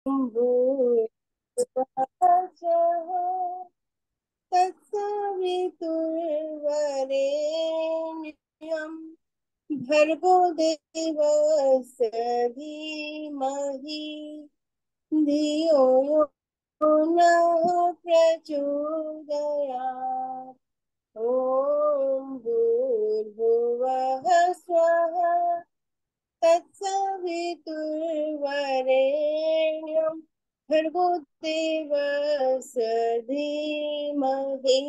भूर्भुवस्सुः तत्सवितुर्वरेण्यं भर्गो देवस्य धीमहि धियो यो नः प्रचोदयात्। ॐ भूर्भुवः स्वः तत्सवितुर्वरेण्यं भर्गो देवस्य धीमहि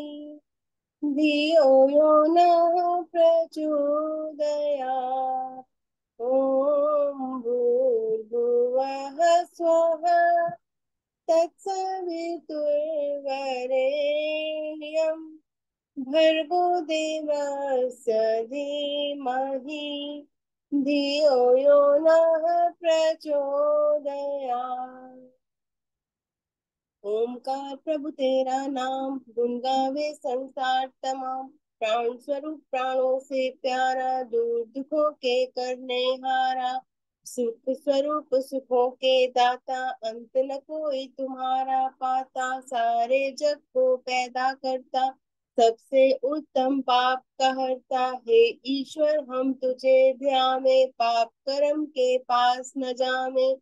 धियो यो नः प्रचोदयात्। ॐ भूर्भुवः स्वः तत्सवितुर्वरेण्यं भर्गो देवस्य धीमहि धियो यो नः प्रचोदयात्। ओमकार प्रभु तेरा नाम गुण गावे संसार तमाम। प्राण स्वरूप प्राणों से प्यारा, दूर दुखों के करने हारा। सुख स्वरूप सुखों के दाता, अंत न कोई तुम्हारा पाता। सारे जग को पैदा करता, सबसे उत्तम पाप का हरता। हे ईश्वर हम तुझे ध्यावे, पाप कर्म के पास न जावे।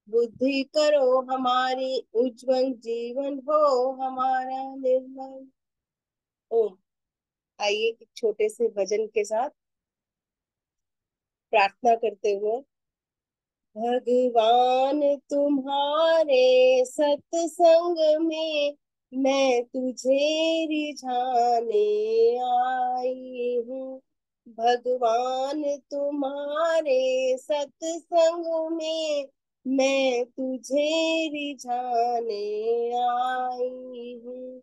बुद्धि करो हमारी उज्जवल, जीवन हो हमारा निर्मल। ओम। आइए एक छोटे से भजन के साथ प्रार्थना करते हुए। भगवान तुम्हारे सत्संग में मैं तुझे रिझाने आई हूँ। भगवान तुम्हारे सत्संग में मैं तुझे रिझाने आई हूँ।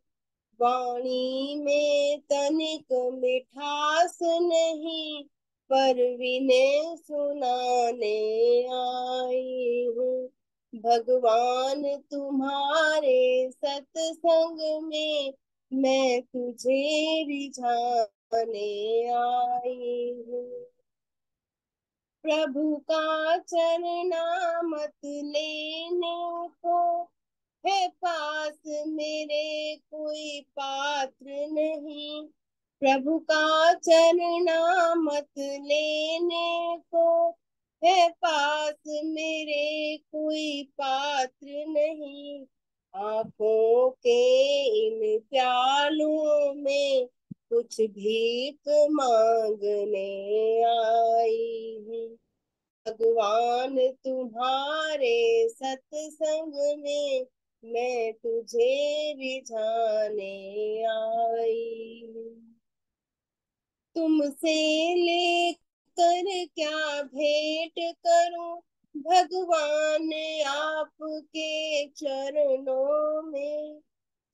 वाणी में तनिक मिठास नहीं, पर विनय सुनाने आई हूँ। भगवान तुम्हारे सत्संग में मैं तुझे रिझाने आई हूँ। प्रभु का चरणामृत लेने को है पास मेरे कोई पात्र नहीं। प्रभु का चरणामृत लेने को है पास मेरे कोई पात्र नहीं। आंखों के इन प्यालों में कुछ भीख मांगने आई हूँ। भगवान तुम्हारे सत्संग में मैं तुझे रिझाने आई हूँ। तुमसे लेकर क्या भेंट करूं भगवान आपके चरणों में।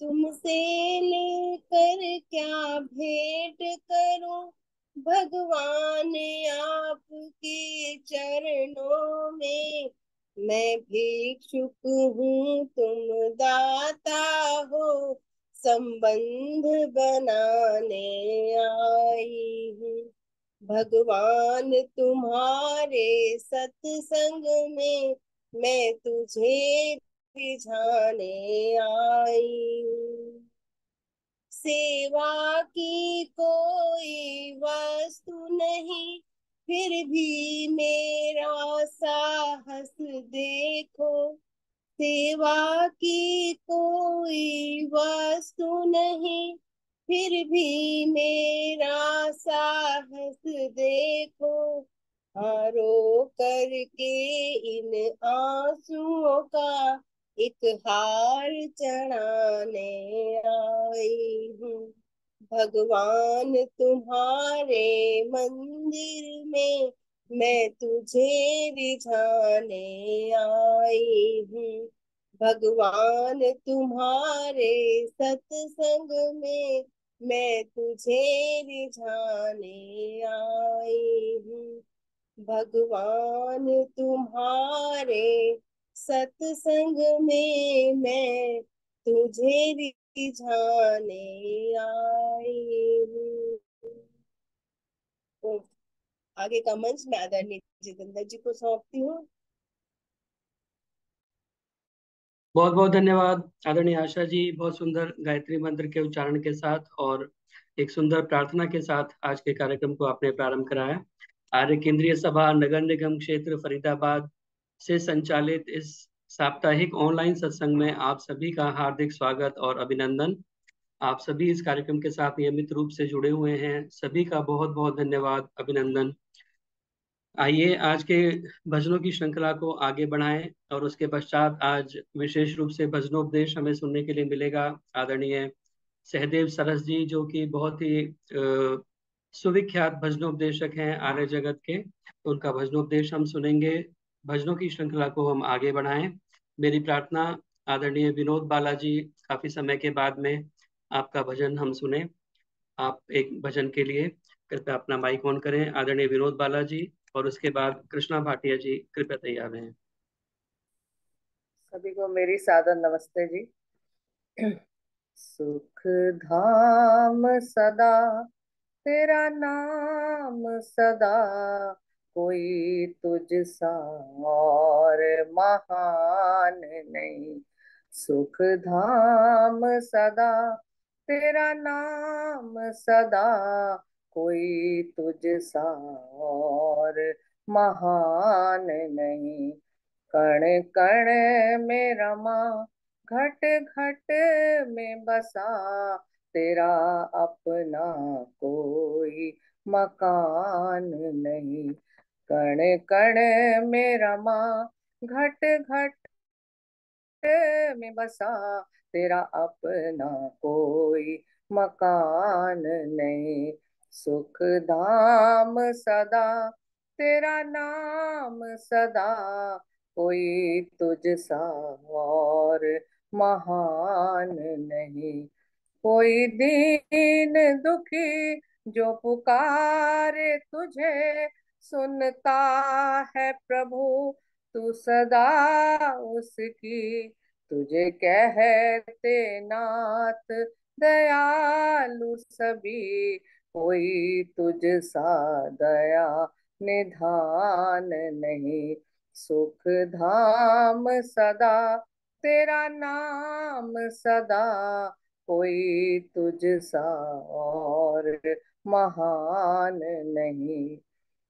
तुमसे लेकर क्या भेंट करूं भगवान आपके चरणों में। मैं भिक्षुक हूँ तुम दाता हो, संबंध बनाने आई हूँ। भगवान तुम्हारे सत्संग में मैं तुझे रिझाने आई हूँ। सेवा की कोई वस्तु नहीं, फिर भी मेरा साहस देखो। सेवा की कोई वस्तु नहीं, फिर भी मेरा साहस देखो। हारो करके इन आंसुओं का एक हार चढ़ाने आई हूँ। भगवान तुम्हारे मंदिर में मैं तुझे रिझाने आई हूँ। भगवान तुम्हारे सत्संग में मैं तुझे रिझाने आई हूँ। भगवान तुम्हारे सत्संग में मैं तुझे रिझाने आई हूँ। तो आगे का मंच मैं आदरणीय जितेंद्र जी को सौंपती हूँ। बहुत बहुत धन्यवाद आदरणीय आशा जी। बहुत सुंदर गायत्री मंत्र के उच्चारण के साथ और एक सुंदर प्रार्थना के साथ आज के कार्यक्रम को आपने प्रारंभ कराया। आर्य केंद्रीय सभा नगर निगम क्षेत्र फरीदाबाद से संचालित इस साप्ताहिक ऑनलाइन सत्संग में आप सभी का हार्दिक स्वागत और अभिनंदन। आप सभी इस कार्यक्रम के साथ नियमित रूप से जुड़े हुए हैं, सभी का बहुत बहुत धन्यवाद, अभिनंदन। आइए आज के भजनों की श्रृंखला को आगे बढ़ाएं और उसके पश्चात आज विशेष रूप से भजनोपदेश हमें सुनने के लिए मिलेगा। आदरणीय सहदेव सरस जी, जो कि बहुत ही सुविख्यात भजनोपदेशक हैं आर्य जगत के, तो उनका भजनोपदेश हम सुनेंगे। भजनों की श्रृंखला को हम आगे बढ़ाएं। मेरी प्रार्थना, आदरणीय विनोद बालाजी, काफी समय के बाद में आपका भजन हम सुने। आप एक भजन के लिए कृपया अपना माइक ऑन करें, आदरणीय विनोद बालाजी, और उसके बाद कृष्णा भाटिया जी कृपया तैयार रहें। सभी को मेरी सादर नमस्ते जी। सुख धाम सदा तेरा नाम सदा, कोई तुझ सा और महान नहीं। सुख धाम सदा तेरा नाम सदा, कोई तुझ सा और महान नहीं। कण कण में रमा, घट घट में बसा, तेरा अपना कोई मकान नहीं। कण कण में रमा, घट घट में बसा, तेरा अपना कोई मकान नहीं। सुख धाम सदा तेरा नाम सदा, कोई तुझ सा और महान नहीं। कोई दीन दुखी जो पुकारे तुझे, सुनता है प्रभु तू सदा उसकी। तुझे कहते नाथ दयालु सभी, कोई तुझ सा दया निधान नहीं। सुख धाम सदा तेरा नाम सदा, कोई तुझ सा और महान नहीं।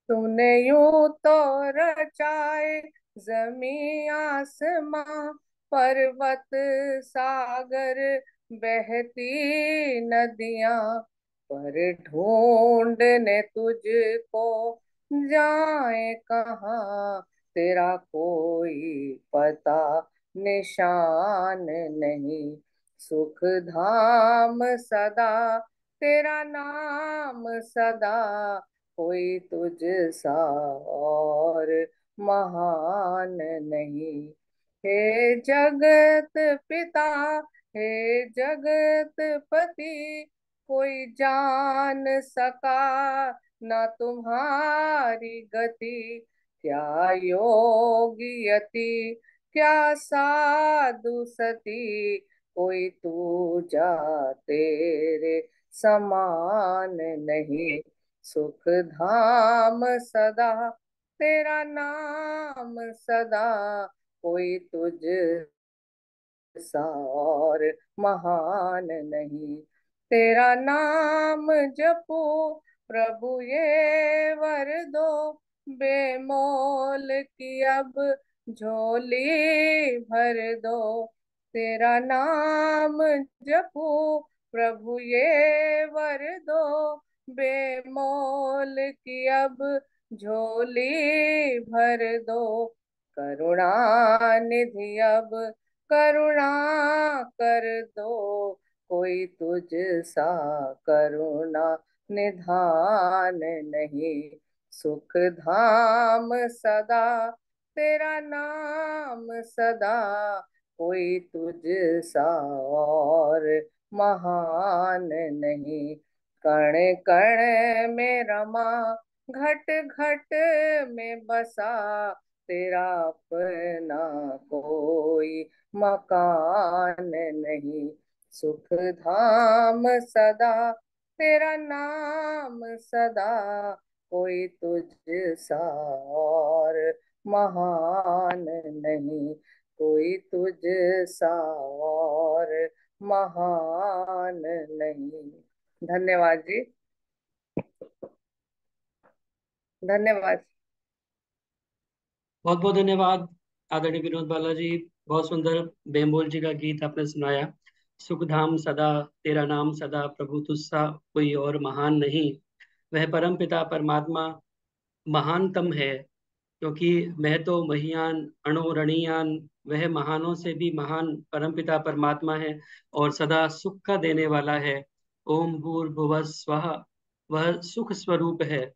तूने यूं तो रचाए जमी आसमां, पर्वत सागर बहती नदियां, पर ढूंढने तुझको जाए कहाँ, तेरा कोई पता निशान नहीं। सुख धाम सदा तेरा नाम सदा, कोई तुझ सा और महान नहीं। हे जगत पिता, हे जगत पति, कोई जान सका न तुम्हारी गति। क्या योगी यति, क्या साधु सती, कोई तू जा तेरे समान नहीं। सुख धाम सदा तेरा नाम सदा, कोई तुझ सा और महान नहीं। तेरा नाम जपो प्रभु ये वर दो, बेमोल की अब झोली भर दो। तेरा नाम जपो प्रभु ये वर दो, बेमोल की अब झोली भर दो। करुणा निधि अब करुणा कर दो, कोई तुझ सा करुणा निधान नहीं। सुख धाम सदा तेरा नाम सदा, कोई तुझ सा और महान नहीं। कण कण में रमा, घट घट में बसा, तेरा अपना कोई मकान नहीं। सुख धाम सदा तेरा नाम सदा, कोई तुझ सा और महान नहीं। कोई तुझ सा और महान नहीं। धन्यवाद जी, धन्यवाद। बहुत बहुत धन्यवाद आदरणीय विनोद बालाजी। बहुत सुंदर बेमोल जी का गीत आपने सुनाया। सुख धाम सदा तेरा नाम सदा, प्रभु तुझसा कोई और महान नहीं। वह परम पिता परमात्मा महानतम है, क्योंकि मैं तो महियान अणु रणीयान, वह महानों से भी महान परमपिता परमात्मा है और सदा सुख का देने वाला है। ओम भूर्भुवः स्वः, वह सुख स्वरूप है।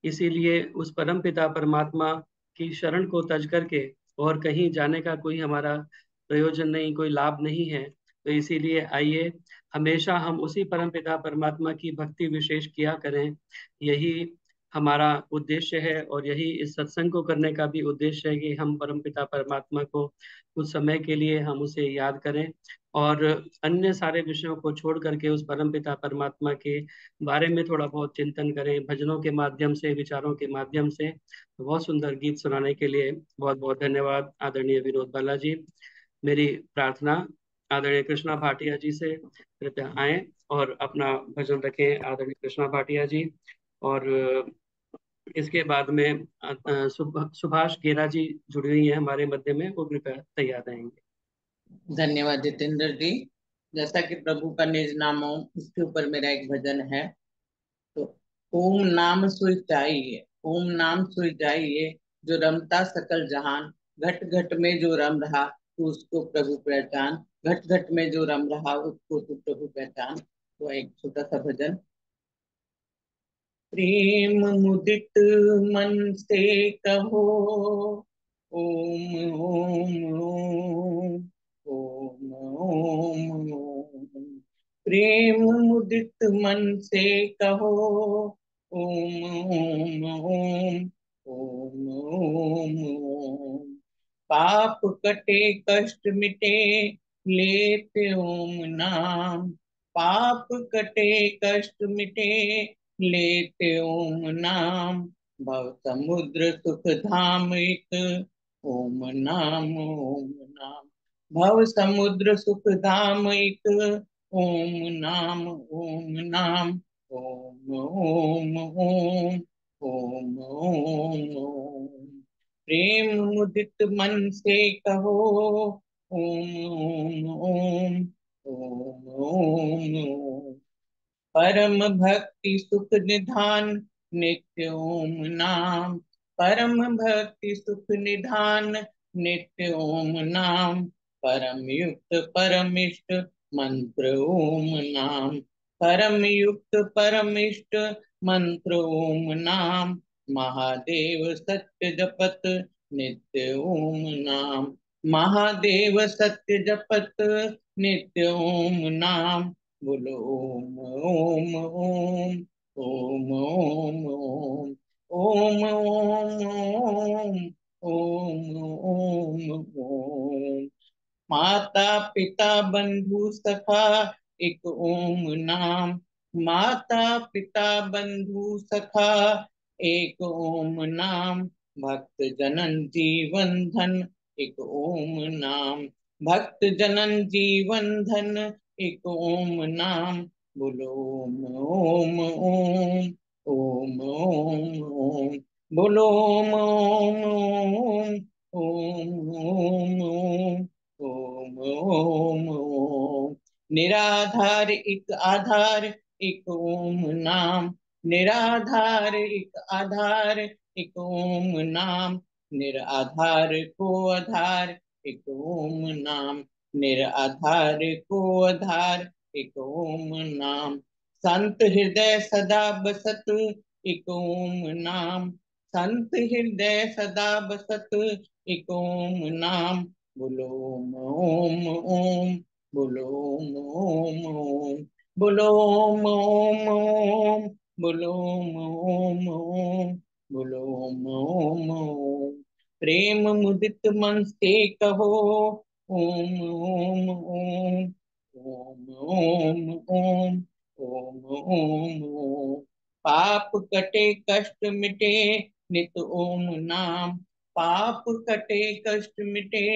इसीलिए उस परम पिता परमात्मा की शरण को तज करके और कहीं जाने का कोई हमारा प्रयोजन नहीं, कोई लाभ नहीं है। तो इसीलिए आइए हमेशा हम उसी परम पिता परमात्मा की भक्ति विशेष किया करें। यही हमारा उद्देश्य है और यही इस सत्संग को करने का भी उद्देश्य है कि हम परम पिता परमात्मा को कुछ समय के लिए हम उसे याद करें और अन्य सारे विषयों को छोड़ करके उस परम पिता परमात्मा के बारे में थोड़ा बहुत चिंतन करें, भजनों के माध्यम से, विचारों के माध्यम से। तो बहुत सुंदर गीत सुनाने के लिए बहुत बहुत धन्यवाद आदरणीय विनोद बालाजी। मेरी प्रार्थना आदरणीय कृष्णा भाटिया जी से, कृपया आए और अपना भजन रखें आदरणीय कृष्णा भाटिया जी। और इसके बाद में सुभाष गेरा जी जुड़ी हुई है हमारे मध्य में, वो कृपया तैयार रहेंगे। धन्यवाद जितेंद्र जी। जैसा कि प्रभु का निज नाम हो, उसके ऊपर मेरा एक भजन है। तो ओम नाम सुई चाहिए, ओम नाम सुई चाहिए, जो रमता सकल जहान, घट घट में जो रम रहा तू उसको प्रभु पहचान, घट घट में जो रम रहा उसको तू प्रभु पहचान। तो एक छोटा सा भजन। प्रेम मुदित मन से कहो ओम ओम ओम ओम ओम ओम। प्रेम मुदित मन से कहो ओम ओम ओम ओम ओम ओम। पाप कटे कष्ट मिटे लेते ओम नाम, पाप कटे कष्ट मिटे लेते ओम नाम। भव समुद्र सुख धाम एक ओम नाम ओम नाम। भव समुद्र सुख धाम एक ओम नाम ओम नाम। ओम ओम ओम ओम ओम ओम। प्रेम मुदित मन से कहो ओम ओम ओम ओम ओम ओम। परम भक्ति सुख निधान नित्य ओम नाम, परम भक्ति सुख निधान नित्य ओम नाम। परम युक्त परमिष्ट मंत्र ओम नाम, परम युक्त परमिष्ट मंत्र ओम नाम। महादेव सत्य जपत नित्य ओम नाम, महादेव सत्य जपत नित्य ओम नाम। बोलो ओम ओम ओम ओम ओम ओम ओम ओम ओम ओम ओम ओम। माता पिता बंधु सखा एक ओम नाम, माता पिता बंधु सखा एक ओम नाम। भक्त जनन जीवन धन एक ओम नाम, भक्त जनन जीवन धन एक ओम नाम। बोलो ओम ओम ओम ओम ओम ओम। बोलो ओम ओम ओम ओम ओम ओम ओम ओम। निराधार एक आधार एक ओम नाम, निराधार एक आधार एक ओम नाम। निराधार को आधार एक ओम नाम, निराधार को आधार एक ओम नाम। संत हृदय सदा बसत एक ओम नाम, संत हृदय सदा बसत एक ओम नाम। बोलो ओम ओम ओम, बोलो ओम ओम ओम, बोलो ओम ओम ओम, बोलो ओम ओम ओम, बोलो ओम ओम ओम। प्रेम मुदित मन से कहो ओम ओम ओम ओम ओम ओम ओम ओम ओम। पाप कटे कष्ट मिटे नित ओम नाम, पाप कटे कष्ट मिटे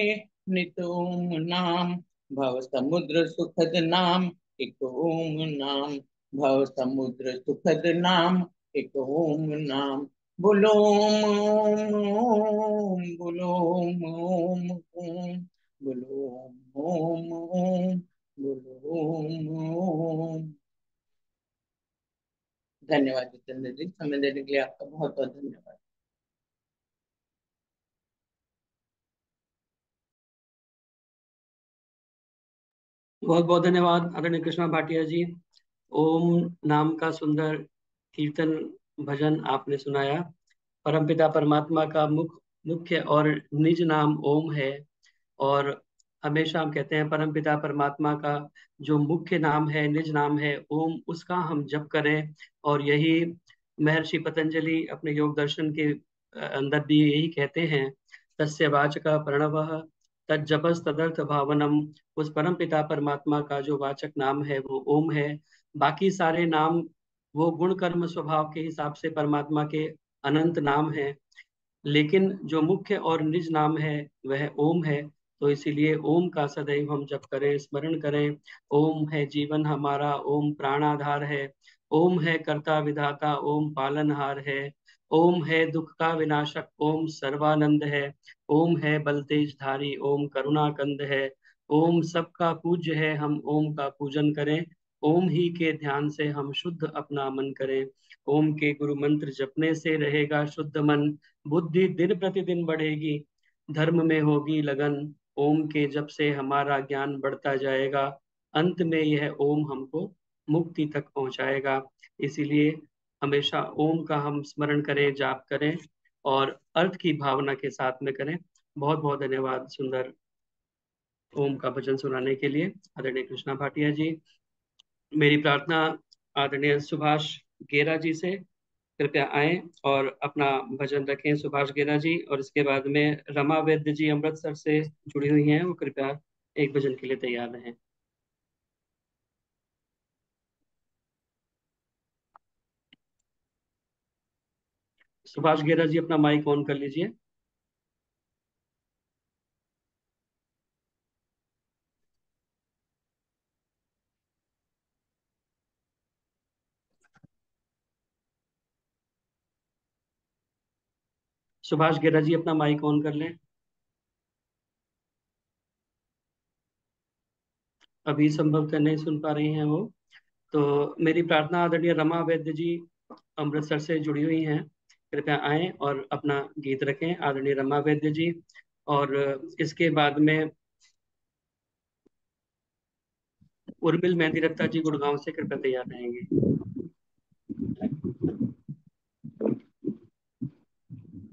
नित ओम नाम, भव समुद्र सुखद नाम, एक ओम नाम, भव समुद्र सुखद नाम, एक ओम नाम। बोलो ओम ओम, बोलो ओम ओम ओम, बोलो ओम ओम, बोलो ओम। धन्यवाद जितेंद्र जी, समय देने के लिए आपका बहुत बहुत धन्यवाद। बहुत बहुत धन्यवाद आदरणीय कृष्णा भाटिया जी। ओम नाम का सुंदर कीर्तन भजन आपने सुनाया। परमपिता परमात्मा का मुख्य और निज नाम ओम है। और हमेशा हम कहते हैं परमपिता परमात्मा का जो मुख्य नाम है, निज नाम है ओम, उसका हम जप करें। और यही महर्षि पतंजलि अपने योग दर्शन के अंदर भी यही कहते हैं, तस्य वाचका प्रणवः तज्जपस तदर्थ भावनम। उस परम पिता परमात्मा का जो वाचक नाम है वो ओम है। बाकी सारे नाम वो गुण कर्म स्वभाव के हिसाब से परमात्मा के अनंत नाम है, लेकिन जो मुख्य और निज नाम है वह ओम है। तो इसीलिए ओम का सदैव हम जप करें, स्मरण करें। ओम है जीवन हमारा, ओम प्राणाधार है। ओम है कर्ता विधाता, ओम पालनहार है। ओम है दुख का विनाशक, ओम सर्वानंद है। ओम है बल तेज धारी, ओम करुणा कंद है। ओम सबका पूज्य है, हम ओम का पूजन करें। ओम ही के ध्यान से हम शुद्ध अपना मन करें। ओम के गुरु मंत्र जपने से रहेगा शुद्ध मन। बुद्धि दिन प्रतिदिन बढ़ेगी, धर्म में होगी लगन। ओम के जप से हमारा ज्ञान बढ़ता जाएगा। अंत में यह ओम हमको मुक्ति तक पहुंचाएगा। इसीलिए हमेशा ओम का हम स्मरण करें, जाप करें और अर्थ की भावना के साथ में करें। बहुत बहुत धन्यवाद सुंदर ओम का भजन सुनाने के लिए आदरणीय कृष्णा भाटिया जी। मेरी प्रार्थना आदरणीय सुभाष गेरा जी से, कृपया आए और अपना भजन रखें सुभाष गेरा जी। और इसके बाद में रमा वैद्य जी अमृतसर से जुड़ी हुई हैं, वो कृपया एक भजन के लिए तैयार रहें। सुभाष गेरा जी अपना माइक ऑन कर लीजिए। सुभाष गेरा जी अपना माइक ऑन कर लें। अभी संभवतः नहीं सुन पा रही हैं वो। तो मेरी प्रार्थना आदरणीय रमा वैद्य जी अमृतसर से जुड़ी हुई हैं, कृपया आएं और अपना गीत रखें आदरणीय रमा वैद्य जी। और इसके बाद में उर्मिल मेहंदी रफ्ता जी गुड़गांव से कृपया तैयार रहेंगे।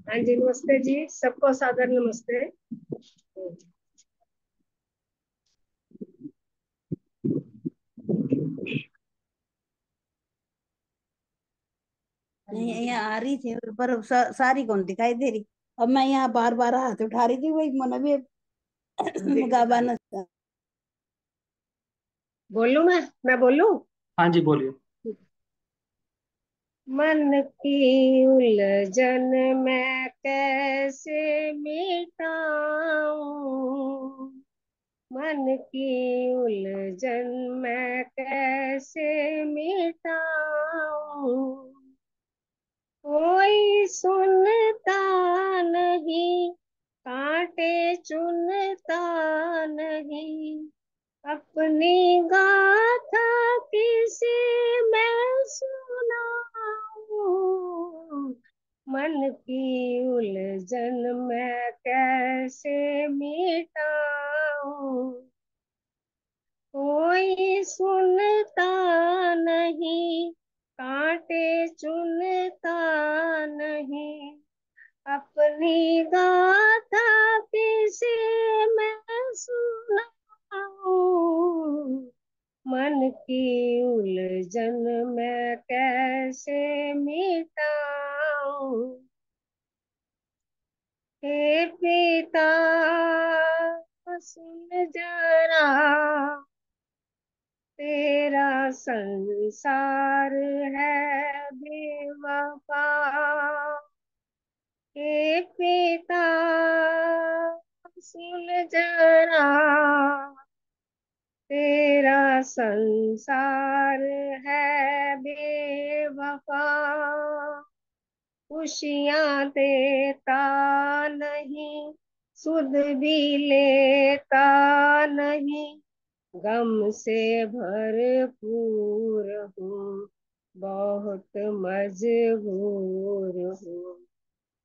हाँ जी, नमस्ते जी, सबको सादर नमस्ते। नहीं, यहाँ आ रही थी पर सारी कौन दिखाई दे रही। अब मैं यहाँ बार बार हाथ उठा रही थी, वही मन भी मुकाबा न। बोलूं मैं बोलूं। हाँ जी बोलिए। मन की उलझन मैं कैसे मिटाऊं, मन की उलझन मैं कैसे मिटाऊं, कोई सुनता नहीं, कांटे चुनता नहीं, अपनी गाथा किसे मैं सुनाऊं, मन की उलझन मैं कैसे मिटाऊं, कोई सुनता नहीं, कांटे चुनता नहीं, अपनी गाथा किसे मैं सुनाऊं, मन की उलझन मैं कैसे मिटाऊं, हे पिता सुन जरा, तेरा संसार है बेवफा, हे पिता सुन जरा, तेरा संसार है बेवफा, खुशियाँ देता नहीं, सुध भी लेता नहीं, गम से भरपूर हूँ, बहुत मजबूर हूँ,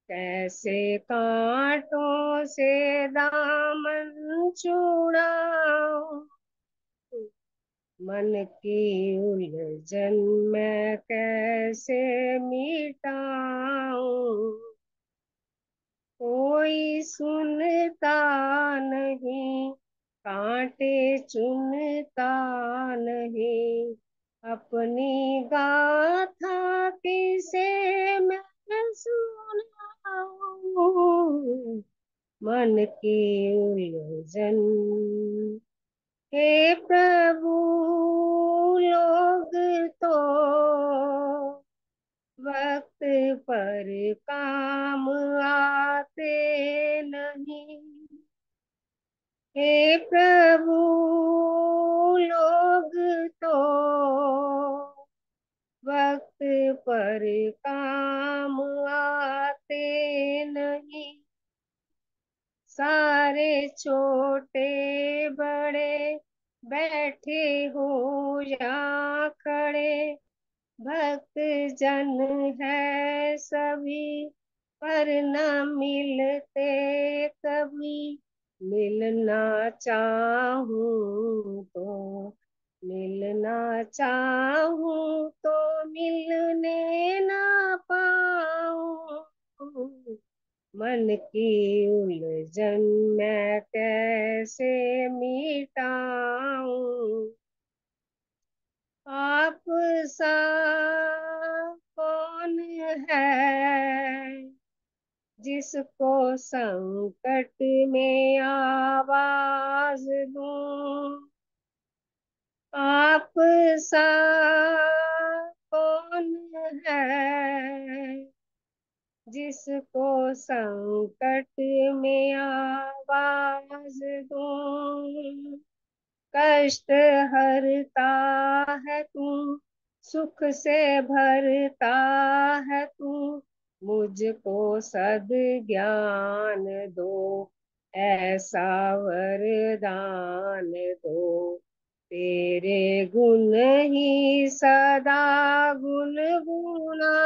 कैसे कांटों से दामन छुड़ाऊं, मन की उलझन मैं कैसे मिटाऊं, कोई सुनता नहीं, कांटे चुनता नहीं, अपनी गाथा किसे मैं सुनाऊं, मन की उलझन। हे प्रभु, लोग तो वक्त पर काम आते नहीं, हे प्रभु, लोग तो वक्त पर काम आते नहीं, सारे छोटे बड़े बैठे हो या खड़े, भक्त जन है सभी, पर न मिलते कभी, मिलना चाहूं तो, मिलना चाहूं तो मिलने ना पाऊं, मन की उलझन मैं कैसे मिटाऊं, आप सा कौन है जिसको संकट में आवाज दूं, आप सा कौन है जिसको संकट में आवाज दूं, कष्ट हरता है तू, सुख से भरता है तू, मुझको सद ज्ञान दो, ऐसा वरदान दो, तेरे गुण ही सदा गुनगुनाऊं,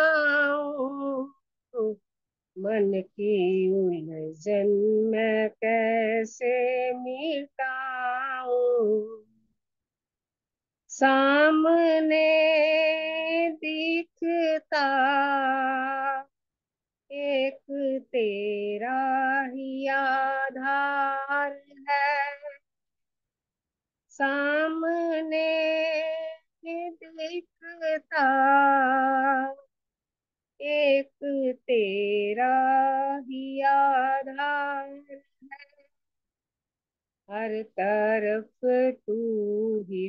मन की उलझन मैं कैसे मिटाऊं, सामने दिखता एक तेरा ही आधार है, सामने दिखता एक तेरा ही आधार है, हर तरफ तू ही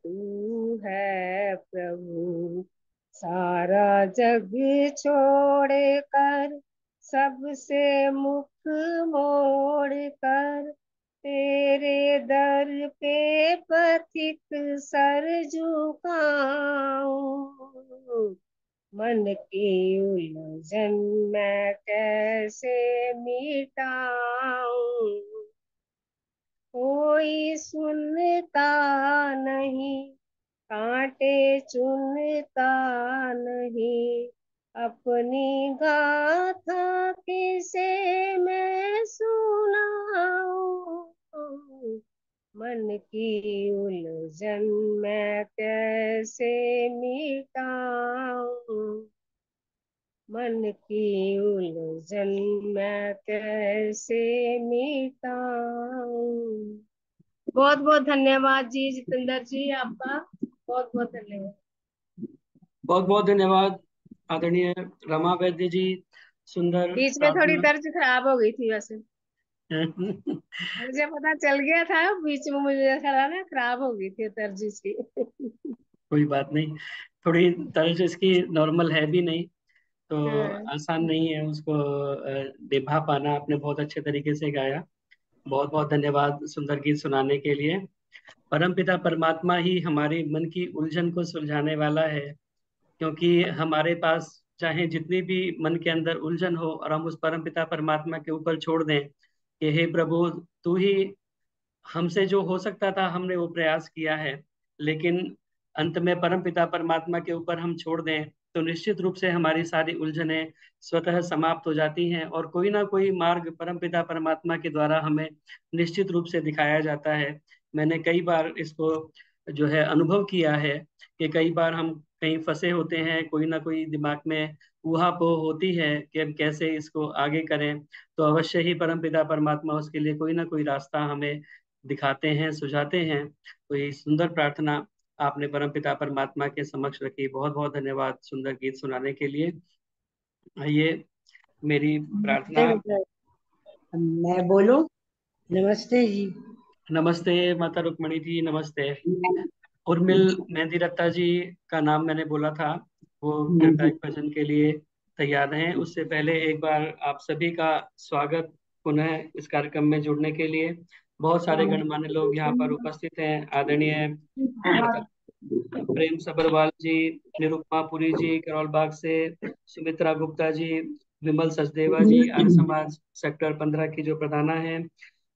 तू है प्रभु, सारा जग छोड़ कर, सबसे मुख मोड़ कर, तेरे दर पे पथिक सर झुकाऊं, मन की उलझन मैं कैसे मिटाऊं, कोई सुनता नहीं, कांटे चुनता नहीं, अपनी गाथा किसे मैं सुनाऊं, मन की उलझन मैं कैसे मिटाऊं, मन की उलझन मैं कैसे मिटाऊं। बहुत बहुत धन्यवाद जी, जितेंद्र जी, आपका बहुत बहुत धन्यवाद। बहुत बहुत धन्यवाद आदरणीय रमा वैद्य जी, सुंदर बीच में थोड़ी प्रार्थना। तर्ज खराब हो गई थी वैसे, मुझे पता चल गया था, बीच में मुझे ऐसा लगा ना खराब हो गई थी तर्ज इसकी। कोई बात नहीं, थोड़ी तर्ज इसकी नॉर्मल है भी नहीं, तो आसान नहीं है उसको निभा पाना। आपने बहुत अच्छे तरीके से गाया, बहुत बहुत धन्यवाद सुंदर गीत सुनाने के लिए। परमपिता परमात्मा ही हमारी मन की उलझन को सुलझाने वाला है, क्योंकि हमारे पास चाहे जितनी भी मन के अंदर उलझन हो और हम उस परमपिता परमात्मा के ऊपर छोड़ दें कि हे प्रभु, तू ही, हमसे जो हो सकता था हमने वो प्रयास किया है, लेकिन अंत में परम पिता परमात्मा के ऊपर हम छोड़ दें तो निश्चित रूप से हमारी सारी उलझनें स्वतः समाप्त हो जाती हैं, और कोई ना कोई मार्ग परम पिता परमात्मा के द्वारा हमें निश्चित रूप से दिखाया जाता है। मैंने कई बार इसको जो है अनुभव किया है कि कई बार हम कहीं फंसे होते हैं, कोई ना कोई दिमाग में ऊहापोह होती है कि हम कैसे इसको आगे करें, तो अवश्य ही परम पिता परमात्मा उसके लिए कोई ना कोई रास्ता हमें दिखाते हैं, सुझाते हैं। तो ये सुंदर प्रार्थना आपने परमपिता परमात्मा के समक्ष रखी। बहुत बहुत धन्यवाद सुंदर गीत सुनाने के लिए। आइए मेरी प्रार्थना। नमस्ते बेटा, मैं बोलूं? नमस्ते जी। नमस्ते माता रुक्मणी जी, नमस्ते। उर्मिल मेहंदी रत्ता जी का नाम मैंने बोला था, वो कृपया एक भजन के लिए तैयार हैं। उससे पहले एक बार आप सभी का स्वागत पुनः इस कार्यक्रम में जुड़ने के लिए। बहुत सारे गणमान्य लोग यहाँ पर उपस्थित हैं। आदरणीय प्रेम सबरवाल जी, निरुपमा पुरी जी करौल बाग से, सुमित्रा गुप्ता जी, विमल सचदेवा जी आर्य समाज सेक्टर 15 की जो प्रधाना है,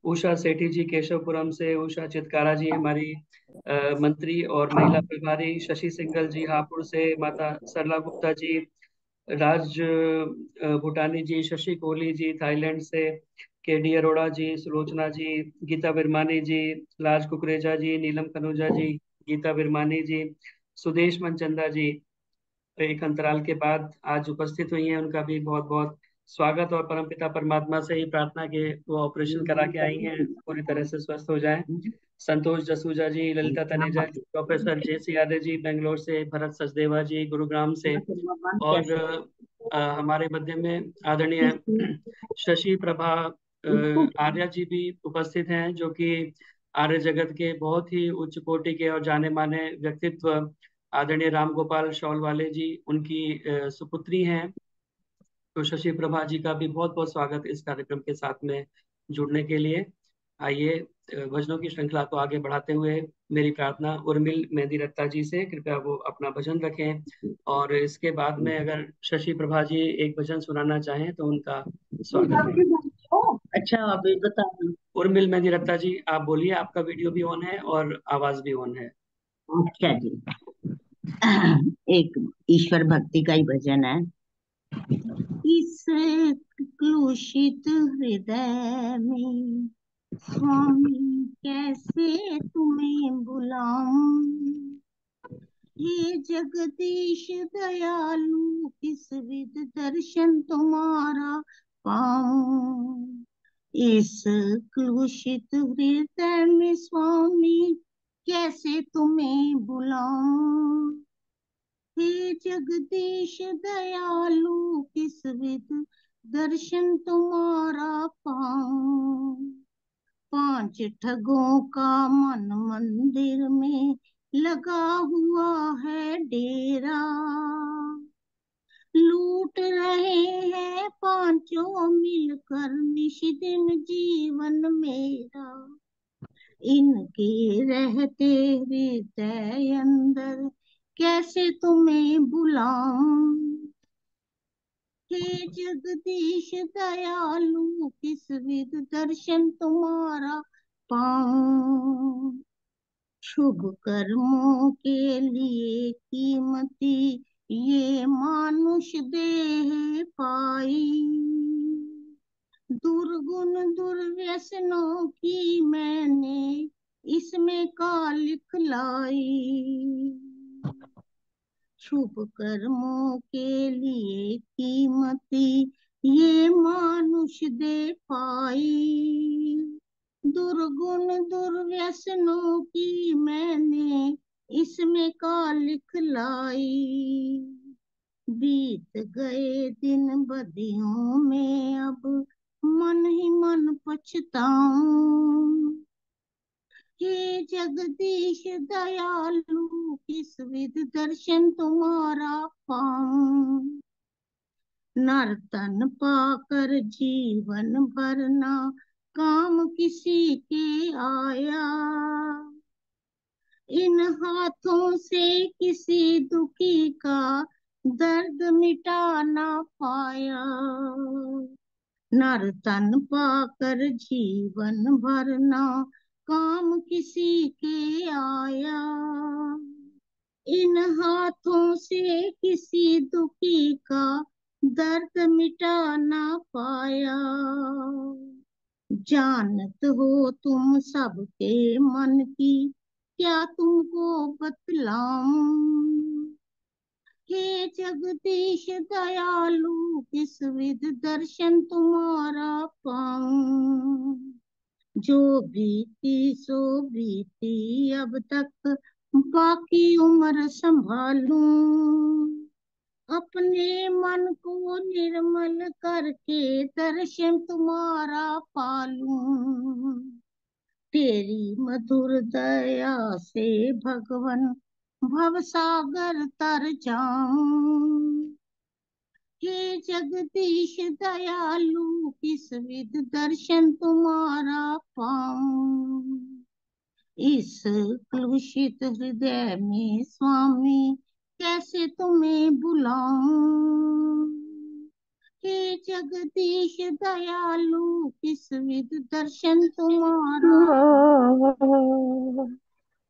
उषा सेठी जी केशवपुरम से, उषा चितकारा जी हमारी मंत्री और महिला प्रभारी, शशि सिंगल जी हापुड़ से, माता सरला गुप्ता जी, राज भूटानी जी, शशि कोहली जी थाईलैंड से, के डी अरोड़ा जी, सुलोचना जी, गीता विरमानी जी, लाज कुकरेजा जी, नीलम कनौजा जी, गीता विरमानी जी, सुदेश मनचंदा जी एक अंतराल के बाद आज उपस्थित हुई हैं। उनका भी बहुत बहुत स्वागत, और परमपिता परमात्मा से ही प्रार्थना के वो ऑपरेशन करा के आई हैं, पूरी तरह से स्वस्थ हो जाएं। संतोष जसूजा जी, ललिता तनेजा जी, प्रोफेसर जे सी यादव जी बेंगलोर से, भरत सचदेवा जी गुरुग्राम से, और हमारे मध्य में आदरणीय शशि प्रभा आर्या जी भी उपस्थित हैं, जो कि आर्य जगत के बहुत ही उच्च कोटि के और जाने माने व्यक्तित्व आदरणीय राम गोपाल शौल वाले जी उनकी सुपुत्री हैं। तो शशि प्रभा जी का भी बहुत बहुत स्वागत इस कार्यक्रम के साथ में जुड़ने के लिए। आइए भजनों की श्रृंखला को आगे बढ़ाते हुए मेरी प्रार्थना उर्मिल मेहंदी रत्ता जी से, कृपया वो अपना भजन रखें, और इसके बाद में अगर शशि प्रभा जी एक भजन सुनाना चाहें तो उनका स्वागत है। अच्छा, अभी बता। उर्मिल मेहंदी रत्ता जी आप बोलिए, आपका वीडियो भी ऑन है और आवाज भी ऑन है। अच्छा जी, एक ईश्वर भक्ति का ही भजन है। इस क्लुषित हृदय में स्वामी कैसे तुम्हें बुलाऊं, हे जगदीश दयालु किस विध दर्शन तुम्हारा पाऊं। इस क्लुषित हृदय में स्वामी कैसे तुम्हें बुलाऊं, हे जगदीश दयालु किस विध दर्शन तुम्हारा पाऊं। पांच ठगों का मन मंदिर में लगा हुआ है डेरा, लूट रहे हैं पांचों मिलकर निशिदिन जीवन मेरा। इनके रहते हृदय अंदर कैसे तुम्हें बुलाऊं, हे जगदीश दयालु किस विध दर्शन तुम्हारा पाऊं। शुभ कर्मों के लिए कीमती ये मानुष देह पाई, दुर्गुण दुर्व्यसनों की मैंने इसमें कालिख लाई। शुभ कर्मों के लिए कीमती ये मानुष दे पाई, दुर्गुण दुर्व्यसनों की मैंने इसमें कालिख लाई। बीत गए दिन बदियों में अब मन ही मन पछताऊं, हे जगदीश दयालु किस विध दर्शन तुम्हारा पाऊं। नर्तन पाकर जीवन भरना काम किसी के आया, इन हाथों से किसी दुखी का दर्द मिटा ना पाया। नर्तन पाकर जीवन भरना काम किसी के आया, इन हाथों से किसी दुखी का दर्द मिटा ना पाया। जानत हो तुम सबके मन की क्या तुमको बतलाऊं, हे जगदीश दयालु किस विध दर्शन तुम्हारा पाऊं। जो बीती सो बीती अब तक बाकी उम्र संभालूं, अपने मन को निर्मल करके दर्शन तुम्हारा पालूं। तेरी मधुर दया से भगवन भवसागर तर जाऊं, हे जगदीश दयालु किस विध दर्शन तुम्हारा पाऊं। इस क्लुषित हृदय में स्वामी कैसे तुम्हें बुलाऊं, हे जगदीश दयालु किस विध दर्शन तुम्हारा।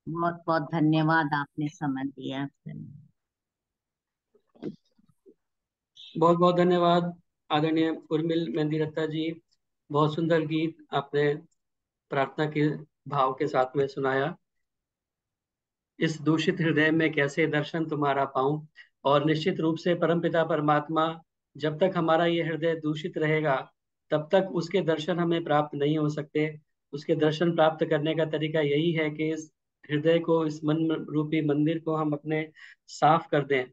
बहुत बहुत धन्यवाद, आपने समय दिया। बहुत बहुत धन्यवाद आदरणीय उर्मिल मेहंदी रत्ता जी। बहुत सुंदर गीत आपने प्रार्थना के भाव के साथ में सुनाया। इस दूषित हृदय में कैसे दर्शन तुम्हारा पाऊं। और निश्चित रूप से परमपिता परमात्मा, जब तक हमारा ये हृदय दूषित रहेगा तब तक उसके दर्शन हमें प्राप्त नहीं हो सकते। उसके दर्शन प्राप्त करने का तरीका यही है कि इस हृदय को, इस मन रूपी मंदिर को हम अपने साफ कर दें।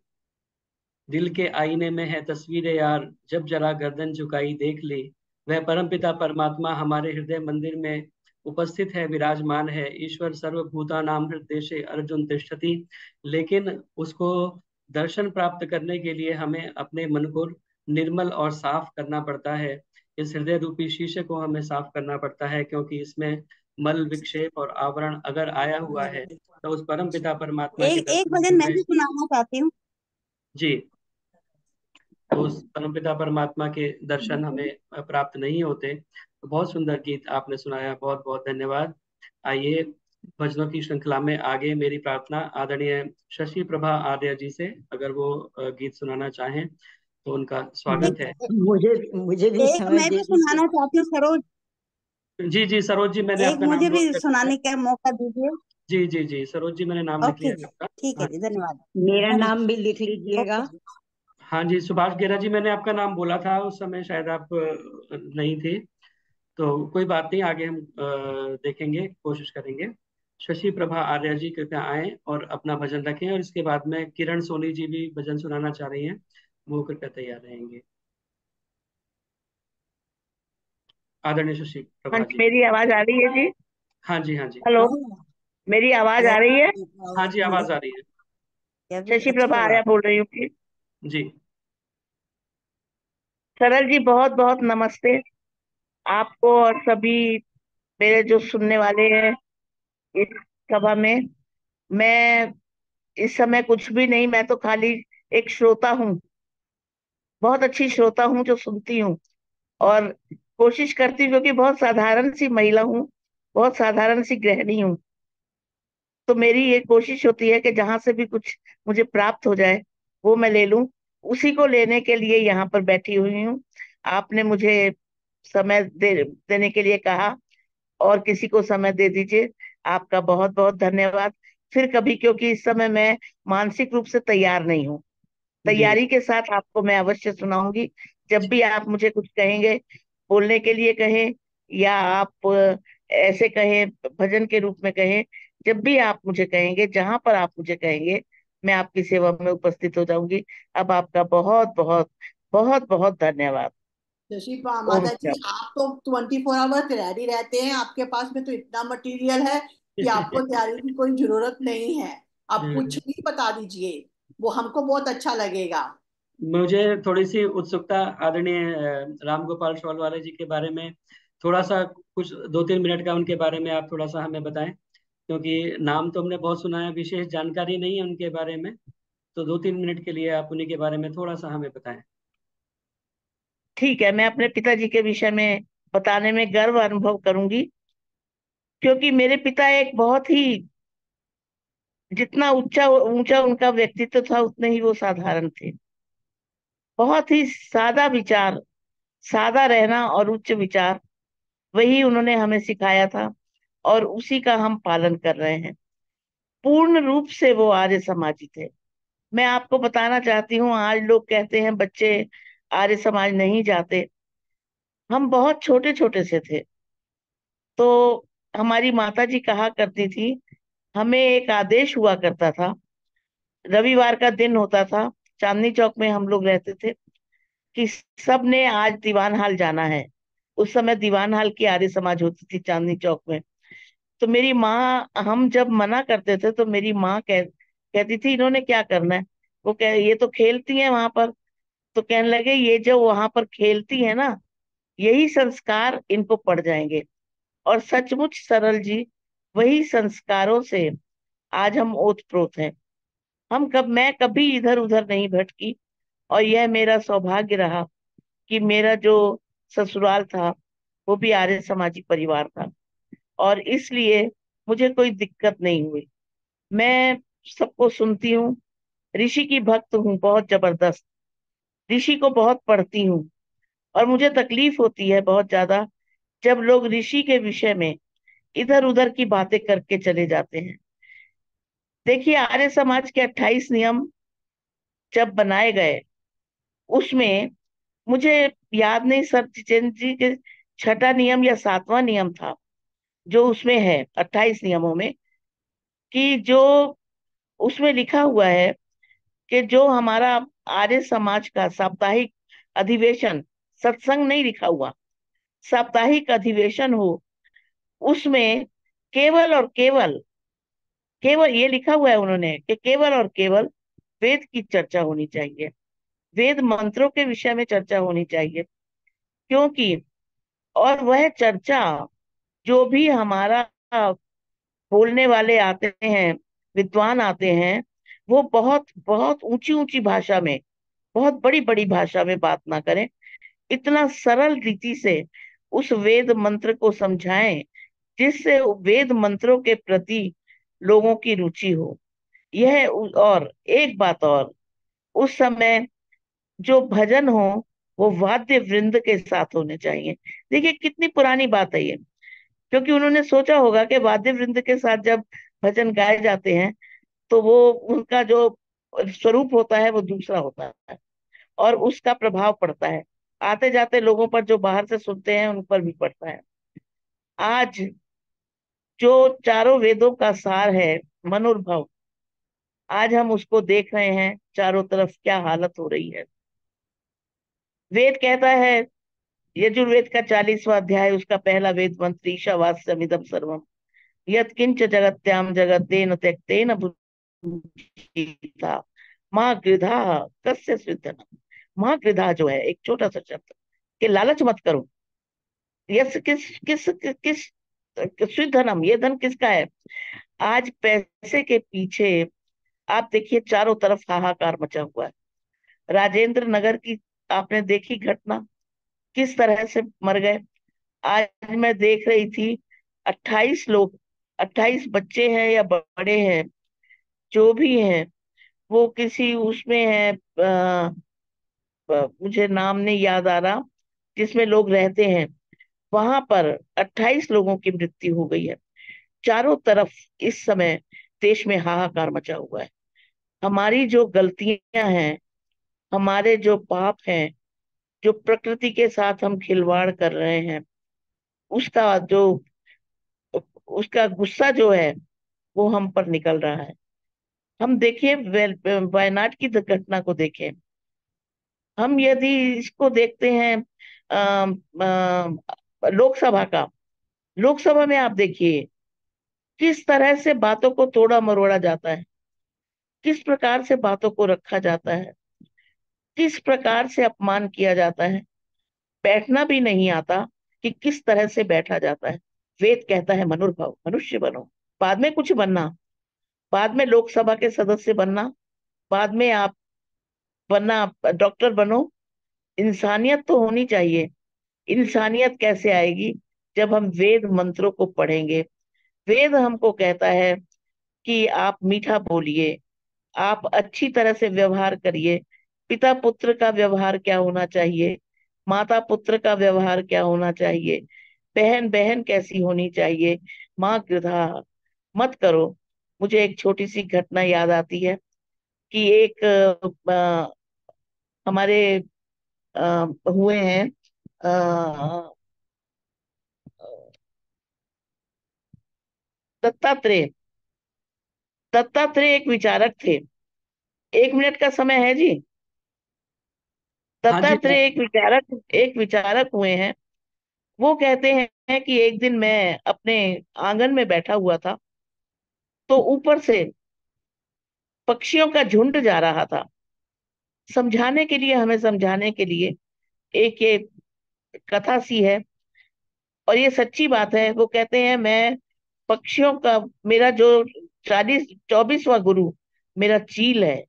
दिल के आईने में है तस्वीरें यार, जब जरा गर्दन झुकाई देख ली। वह परमपिता परमात्मा हमारे हृदय मंदिर में उपस्थित है, विराजमान है। ईश्वर सर्वभूतानां हृदयेषु अर्जुन तिष्ठति। लेकिन उसको दर्शन प्राप्त करने के लिए हमें अपने मन को निर्मल और साफ करना पड़ता है। इस हृदय रूपी शीशे को हमें साफ करना पड़ता है, क्योंकि इसमें मल विक्षेप और आवरण अगर आया हुआ है तो उस परमपिता परमात्मा के एक दर्शन भजन मैं हमें। भी सुनाना चाहती हूँ। जी। तो उस परमपिता परमात्मा के दर्शन हमें प्राप्त नहीं होते। तो बहुत सुंदर गीत आपने सुनाया, बहुत बहुत धन्यवाद। आइए भजनों की श्रृंखला में आगे मेरी प्रार्थना आदरणीय शशि प्रभा आर्य जी से, अगर वो गीत सुनाना चाहें तो उनका स्वागत है। मुझे मुझे भी एक समय मैं दे भी दीजिए। सुनाना चाहती हूँ सरोज। जी जी सरोज जी, मैंने एक आपका नाम मुझे भी नोट कर लिया। सुनाने का मौका दीजिए। जी जी जी सरोज जी, मैंने नाम लिख ओके लिया जी, है आपका। ठीक है हाँ जी, धन्यवाद। मेरा नाम भी लिख लीजिएगा। ओके जी। हाँ जी, सुभाष गेरा जी, मैंने आपका नाम बोला था उस समय, शायद आप नहीं थे। तो कोई बात नहीं, आगे हम देखेंगे, कोशिश करेंगे। शशि प्रभा आर्य जी कृपया आए और अपना भजन रखें, और इसके बाद में किरण सोनी जी भी भजन सुनाना चाह रही हैं, वो कृपया तैयार रहेंगे। आदरणीय शशि हाँ प्रभा जी, जी। मेरी आवाज आ रही है जी? हाँ जी, हाँ जी। हेलो, मेरी आवाज आ रही है? हाँ जी, आवाज आ रही है। यह भी शशि अच्छी प्रभा आर्या आवाज। बोल रही हूँ जी। जी। सरल जी, बहुत बहुत नमस्ते आपको और सभी मेरे जो सुनने वाले हैं इस सभा में। मैं इस समय कुछ भी नहीं, मैं तो खाली एक श्रोता हूँ, बहुत अच्छी श्रोता हूँ जो सुनती हूँ और कोशिश करती हूँ, क्योंकि बहुत साधारण सी महिला हूँ, बहुत साधारण सी गृहिणी हूँ। तो मेरी ये कोशिश होती है कि जहां से भी कुछ मुझे प्राप्त हो जाए वो मैं ले लूं। उसी को लेने के लिए यहाँ पर बैठी हुई हूँ। आपने मुझे समय देने के लिए कहा, और किसी को समय दे दीजिए। आपका बहुत बहुत धन्यवाद। फिर कभी, क्योंकि इस समय मैं मानसिक रूप से तैयार नहीं हूँ। जी तैयारी के साथ आपको मैं अवश्य सुनाऊंगी। जब भी आप मुझे कुछ कहेंगे, बोलने के लिए कहें या आप ऐसे कहें, भजन के रूप में कहें, जब भी आप मुझे कहेंगे, जहां पर आप मुझे कहेंगे, मैं आपकी सेवा में उपस्थित हो जाऊंगी। अब आपका बहुत बहुत बहुत बहुत धन्यवाद। शशि ओम माता जी, शांति। आप तो 24 आवर्स रेडी रहते हैं, आपके पास में तो इतना मटेरियल है कि आपको तैयारी की कोई जरूरत नहीं है। आप कुछ भी बता दीजिए, वो हमको बहुत अच्छा लगेगा। मुझे थोड़ी सी उत्सुकता आदरणीय राम गोपाल शौलवाले जी के बारे में, थोड़ा सा कुछ 2-3 मिनट का उनके बारे में आप थोड़ा सा हमें बताएं, क्योंकि नाम तो हमने बहुत सुना है, विशेष जानकारी नहीं है उनके बारे में। तो 2-3 मिनट के लिए आप उन्हीं के बारे में थोड़ा सा हमें बताएं। ठीक है, मैं अपने पिताजी के विषय में बताने में गर्व अनुभव करूंगी, क्योंकि मेरे पिता एक बहुत ही, जितना ऊंचा ऊंचा उनका व्यक्तित्व था उतने ही वो साधारण थे। बहुत ही सादा विचार, सादा रहना और उच्च विचार, वही उन्होंने हमें सिखाया था और उसी का हम पालन कर रहे हैं। पूर्ण रूप से वो आर्य समाजी थे। मैं आपको बताना चाहती हूँ, आज लोग कहते हैं बच्चे आर्य समाज नहीं जाते। हम बहुत छोटे छोटे से थे तो हमारी माता जी कहा करती थी, हमें एक आदेश हुआ करता था, रविवार का दिन होता था, चांदनी चौक में हम लोग रहते थे, कि सब ने आज दीवान हाल जाना है। उस समय दीवान हाल की आर्य समाज होती थी चांदनी चौक में। तो मेरी माँ, हम जब मना करते थे तो मेरी माँ कहती थी इन्होंने क्या करना है। वो कह, ये तो खेलती हैं वहां पर। तो कहने लगे ये जो वहां पर खेलती है ना, यही संस्कार इनको पड़ जाएंगे। और सचमुच सरल जी, वही संस्कारों से आज हम ओतप्रोत हैं। मैं कभी इधर उधर नहीं भटकी, और यह मेरा सौभाग्य रहा कि मेरा जो ससुराल था वो भी आर्य समाजी परिवार था, और इसलिए मुझे कोई दिक्कत नहीं हुई। मैं सबको सुनती हूँ, ऋषि की भक्त हूँ बहुत जबरदस्त, ऋषि को बहुत पढ़ती हूँ। और मुझे तकलीफ होती है बहुत ज्यादा जब लोग ऋषि के विषय में इधर उधर की बातें करके चले जाते हैं। देखिए, आर्य समाज के 28 नियम जब बनाए गए, उसमें मुझे याद नहीं सर जितेंद्र जी के छठा नियम या सातवां नियम था जो उसमें है 28 नियमों में, कि जो उसमें लिखा हुआ है कि जो हमारा आर्य समाज का साप्ताहिक अधिवेशन, सत्संग नहीं लिखा हुआ, साप्ताहिक अधिवेशन हो, उसमें केवल और केवल, केवल ये लिखा हुआ है उन्होंने कि केवल और केवल वेद की चर्चा होनी चाहिए, वेद मंत्रों के विषय में चर्चा होनी चाहिए। क्योंकि और वह चर्चा, जो भी हमारा बोलने वाले आते हैं, विद्वान आते हैं, वो बहुत बहुत ऊंची ऊंची भाषा में, बहुत बड़ी बड़ी भाषा में बात ना करें, इतना सरल रीति से उस वेद मंत्र को समझाएं जिससे वेद मंत्रों के प्रति लोगों की रुचि हो। और एक बात और, उस समय जो भजन हो वो वाद्य वृंद के साथ होने चाहिए। देखिए कितनी पुरानी बात है ये, क्योंकि उन्होंने सोचा होगा कि वाद्य वृंद के साथ जब भजन गाए जाते हैं तो वो, उनका जो स्वरूप होता है वो दूसरा होता है और उसका प्रभाव पड़ता है, आते जाते लोगों पर जो बाहर से सुनते हैं उन पर भी पड़ता है। आज जो चारों वेदों का सार है, मनुर्भव, आज हम उसको देख रहे हैं चारों तरफ क्या हालत हो रही है। वेद कहता है, यजुर्वेद का 40वां अध्याय, उसका पहला वेद मंत्र, ईशावास्यमिदं सर्वम यत्किंच जगत्याम जगत्तेन त्यक्तेन भूता माँ गृधा कस्य स्विद्धनम। माँ गृधा जो है एक छोटा सा शब्द, कि लालच मत करो। यस, किस किस किस स्विद्धनम, ये धन किसका है। आज पैसे के पीछे आप देखिए चारों तरफ हाहाकार मचा हुआ है। राजेंद्र नगर की आपने देखी घटना, किस तरह से मर गए। आज मैं देख रही थी 28 लोग, 28 बच्चे हैं या बड़े हैं, जो भी हैं, वो किसी उसमें है, मुझे नाम नहीं याद आ रहा, जिसमें लोग रहते हैं, वहां पर 28 लोगों की मृत्यु हो गई है। चारों तरफ इस समय देश में हाहाकार मचा हुआ है। हमारी जो गलतियां हैं, हमारे जो पाप हैं, जो प्रकृति के साथ हम खिलवाड़ कर रहे हैं, उसका जो, उसका गुस्सा जो है वो हम पर निकल रहा है। हम देखिए वायनाड की घटना को देखें। हम यदि इसको देखते हैं लोकसभा का, लोकसभा में आप देखिए किस तरह से बातों को तोड़ा मरोड़ा जाता है, किस प्रकार से बातों को रखा जाता है। किस प्रकार से अपमान किया जाता है। बैठना भी नहीं आता कि किस तरह से बैठा जाता है। वेद कहता है मनुर्भव, मनुष्य बनो, बाद में कुछ बनना, बाद में लोकसभा के सदस्य बनना, बाद में आप बनना, डॉक्टर बनो। इंसानियत तो होनी चाहिए। इंसानियत कैसे आएगी? जब हम वेद मंत्रों को पढ़ेंगे। वेद हमको कहता है कि आप मीठा बोलिए, आप अच्छी तरह से व्यवहार करिए। पिता पुत्र का व्यवहार क्या होना चाहिए, माता पुत्र का व्यवहार क्या होना चाहिए, बहन बहन कैसी होनी चाहिए, माँ गृधा मत करो। मुझे एक छोटी सी घटना याद आती है कि एक हमारे हुए हैं दत्तात्रेय। दत्तात्रेय एक विचारक थे। 1 मिनट का समय है जी। हाँ जी। दत्तात्रेय एक विचारक हुए हैं। वो कहते हैं कि एक दिन मैं अपने आंगन में बैठा हुआ था, तो ऊपर से पक्षियों का झुंड जा रहा था। समझाने के लिए, हमें समझाने के लिए एक ये कथा सी है, और ये सच्ची बात है। वो कहते हैं मैं पक्षियों का, मेरा जो 24वां गुरु मेरा चील है।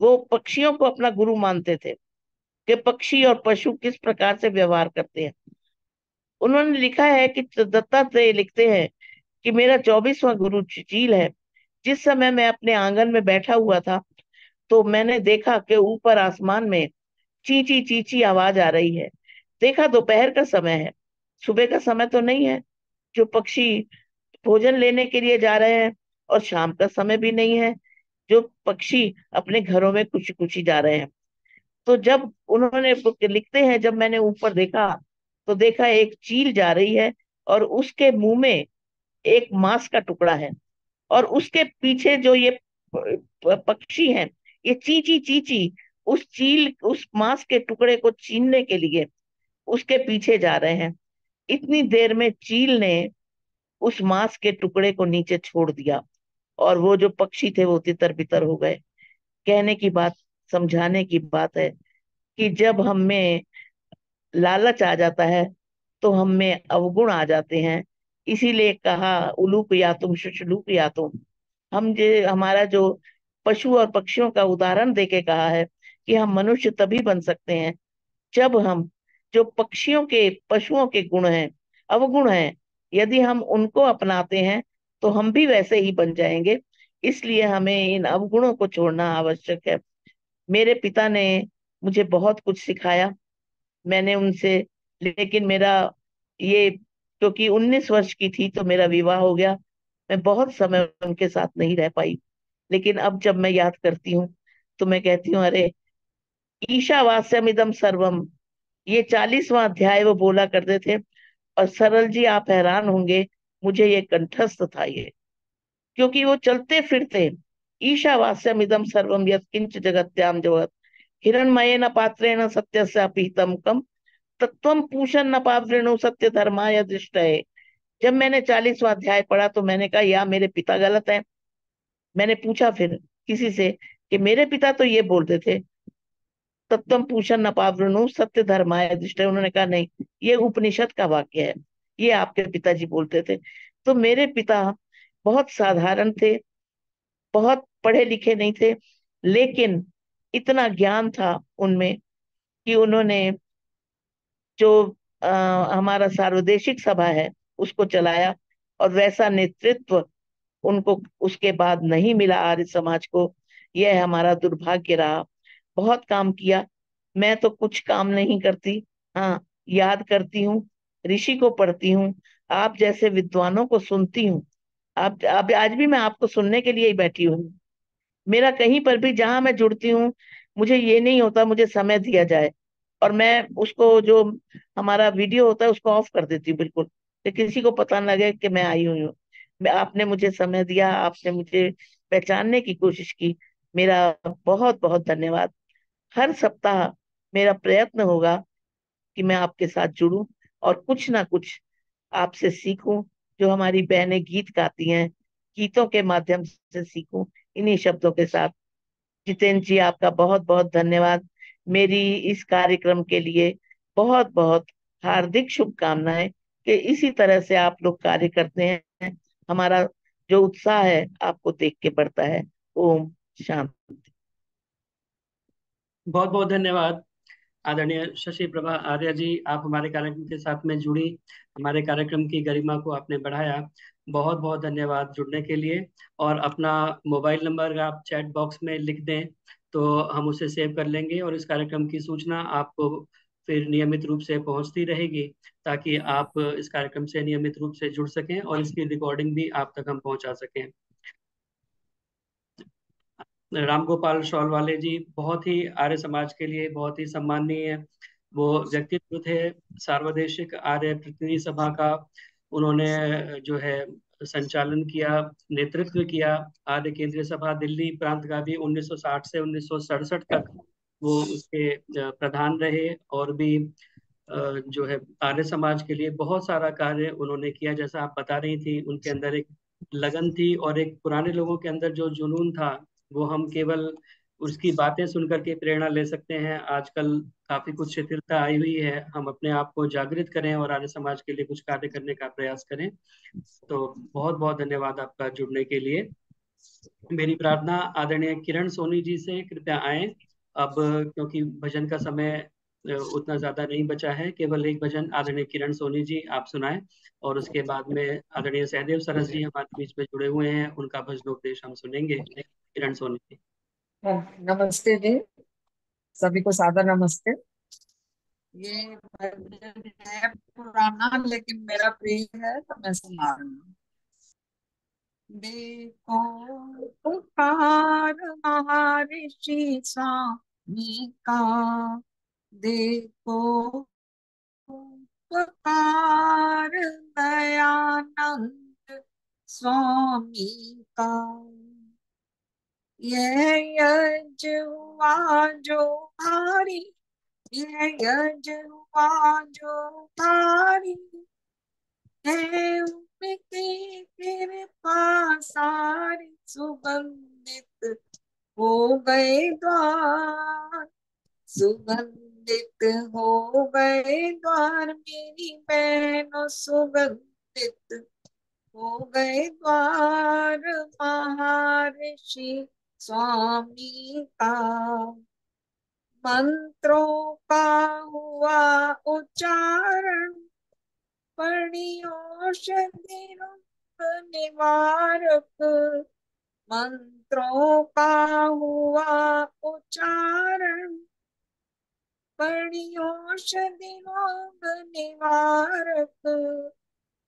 वो पक्षियों को अपना गुरु मानते थे कि पक्षी और पशु किस प्रकार से व्यवहार करते हैं। उन्होंने लिखा है कि दत्तात्रेय लिखते हैं कि मेरा 24वां गुरु चील है। जिस समय मैं अपने आंगन में बैठा हुआ था, तो मैंने देखा कि ऊपर आसमान में चींची चींची आवाज आ रही है। देखा दोपहर का समय है, सुबह का समय तो नहीं है, जो पक्षी भोजन लेने के लिए जा रहे हैं, और शाम का समय भी नहीं है, जो पक्षी अपने घरों में खुशी खुशी जा रहे हैं। तो जब उन्होंने लिखते हैं, जब मैंने ऊपर देखा, तो देखा एक चील जा रही है, और उसके मुंह में एक मांस का टुकड़ा है, और उसके पीछे जो ये पक्षी हैं, ये चींची चींची उस मांस के टुकड़े को छीनने के लिए उसके पीछे जा रहे हैं। इतनी देर में चील ने उस मांस के टुकड़े को नीचे छोड़ दिया, और वो जो पक्षी थे वो तितर बितर हो गए। कहने की बात, समझाने की बात है कि जब हम में लालच आ जाता है, तो हम में अवगुण आ जाते हैं। इसीलिए कहा उलूक या तुम शुशलूक या तुम। हम हमारा जो पशु और पक्षियों का उदाहरण देके कहा है कि हम मनुष्य तभी बन सकते हैं जब हम जो पक्षियों के, पशुओं के गुण हैं, अवगुण हैं, यदि हम उनको अपनाते हैं, तो हम भी वैसे ही बन जाएंगे। इसलिए हमें इन अवगुणों को छोड़ना आवश्यक है। मेरे पिता ने मुझे बहुत कुछ सिखाया, मैंने उनसे, लेकिन मेरा ये, क्योंकि 19 वर्ष की थी तो मेरा विवाह हो गया, मैं बहुत समय उनके साथ नहीं रह पाई। लेकिन अब जब मैं याद करती हूँ, तो मैं कहती हूँ अरे, ईशावास्यमिदम सर्वम, ये 40वां अध्याय वो बोला करते थे। और सरल जी, आप हैरान होंगे, मुझे ये कंठस्थ था ये, क्योंकि वो चलते फिरते ईशावास्यमिदम सर्वम यत्किंच जगत्याम जगत हिरण्मयेन पात्रेण सत्यस्य पीतम कम तत्वम पूषण न पावृणु सत्य धर्माय दृष्टये। जब मैंने 40वां अध्याय पढ़ा, तो मैंने कहा या मेरे पिता गलत हैं। मैंने पूछा फिर किसी से कि मेरे पिता तो ये बोलते थे तत्वम पूषण न पावृणु सत्य धर्माय दृष्टये। उन्होंने कहा नहीं, ये उपनिषद का वाक्य है, ये आपके पिताजी बोलते थे। तो मेरे पिता बहुत साधारण थे, बहुत पढ़े लिखे नहीं थे, लेकिन इतना ज्ञान था उनमें कि उन्होंने जो अ, हमारा सार्वदेशिक सभा है उसको चलाया, और वैसा नेतृत्व उनको उसके बाद नहीं मिला आर्य समाज को। यह हमारा दुर्भाग्य रहा। बहुत काम किया, मैं तो कुछ काम नहीं करती। हाँ, याद करती हूँ, ऋषि को पढ़ती हूँ, आप जैसे विद्वानों को सुनती हूँ। आप आज भी मैं आपको सुनने के लिए ही बैठी हूँ। मेरा कहीं पर भी जहां मैं जुड़ती हूँ, मुझे ये नहीं होता मुझे समय दिया जाए, और मैं उसको, जो हमारा वीडियो होता है उसको ऑफ कर देती हूँ बिल्कुल, कि किसी को पता न लगे कि मैं आई हुई हूँ। आपने मुझे समय दिया, आपने मुझे पहचानने की कोशिश की, मेरा बहुत बहुत धन्यवाद। हर सप्ताह मेरा प्रयत्न होगा कि मैं आपके साथ जुड़ूं, और कुछ ना कुछ आपसे सीखूं। जो हमारी बहनें गीत गाती हैं, गीतों के माध्यम से सीखूं। इन्हीं शब्दों के साथ जितेंद्र जी, आपका बहुत बहुत धन्यवाद। मेरी इस कार्यक्रम के लिए बहुत बहुत हार्दिक शुभकामनाएं कि इसी तरह से आप लोग कार्य करते हैं। हमारा जो उत्साह है आपको देख के बढ़ता है। ओम शांति। बहुत बहुत धन्यवाद आदरणीय शशि प्रभा आर्य जी, आप हमारे कार्यक्रम के साथ में जुड़ी, हमारे कार्यक्रम की गरिमा को आपने बढ़ाया। बहुत बहुत धन्यवाद जुड़ने के लिए। और अपना मोबाइल नंबर अगर आप चैट बॉक्स में लिख दें तो हम उसे सेव कर लेंगे, और इस कार्यक्रम की सूचना आपको फिर नियमित रूप से पहुंचती रहेगी, ताकि आप इस कार्यक्रम से नियमित रूप से जुड़ सकें और इसकी रिकॉर्डिंग भी आप तक हम पहुंचा सकें। राम गोपाल शॉल वाले जी बहुत ही आर्य समाज के लिए बहुत ही सम्माननीय है। वो व्यक्तित्व थे सार्वदेशिक आर्य प्रतिनिधि सभा का। उन्होंने जो है संचालन किया, नेतृत्व किया। आर्य केंद्रीय सभा दिल्ली प्रांत का भी 1960 से 1967 तक वो उसके प्रधान रहे, और भी जो है आर्य समाज के लिए बहुत सारा कार्य उन्होंने किया। जैसा आप बता रही थी, उनके अंदर एक लगन थी और एक पुराने लोगों के अंदर जो जुनून था, वो हम केवल उसकी बातें सुन करके प्रेरणा ले सकते हैं। आजकल काफी कुछ शिथिलता आई हुई है, हम अपने आप को जागृत करें और आर्य समाज के लिए कुछ कार्य करने का प्रयास करें। तो बहुत बहुत धन्यवाद आपका जुड़ने के लिए। मेरी प्रार्थना आदरणीय किरण सोनी जी से कृपया आए अब, क्योंकि भजन का समय उतना ज्यादा नहीं बचा है। केवल एक भजन आदरणीय किरण सोनी जी आप सुनाएं, और उसके बाद में आदरणीय सहदेव सरस जी हमारे बीच में जुड़े हुए हैं, उनका भजनोपदेश हम सुनेंगे। किरण सोनी जी। नमस्ते जी, सभी को सादर नमस्ते। ये भजन है पुराना लेकिन मेरा प्रिय है तो मैं सुना रही हूँ। देखो पुकार महर्षि स्वामी का, देखो पुकार दयानंद स्वामी का। यह यज्ञ हुआ जो भारी, यह यज्ञ हुआ जो भारी है, उनकी कृपा सारी सुगंधित हो गए द्वार, सुगंधित हो गए द्वार मेरी बहनों, सुगंधित हो गए द्वार महर्षि स्वामी का। मंत्रों का हुआ उच्चारण, पड़ी औषधि रोग निवारक, मंत्रों का हुआ उच्चारण, पड़ी औषधि रोग निवारक।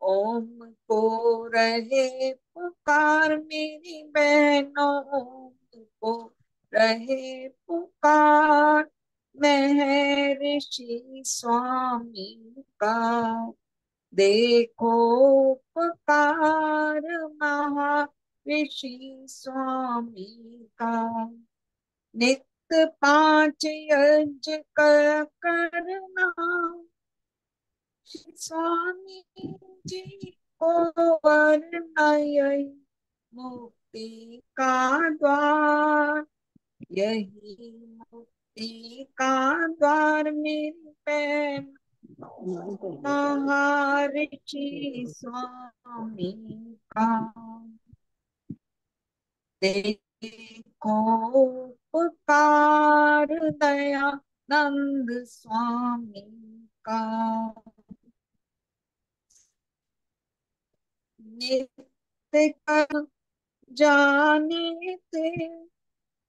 ओम को रहे पुकार मेरी बहनों, ओम को रहे पुकार महर्षि स्वामी का। देखो पुकार महर्षि स्वामी का। नित्य 5 यज्ञ करना, स्वामी जी को वर्णय मुक्ति का द्वार, यही मुक्ति का द्वार मेरी बहन महर्षि स्वामी का। देखो पुकार दयानंद स्वामी का। नित्य कर जाने थे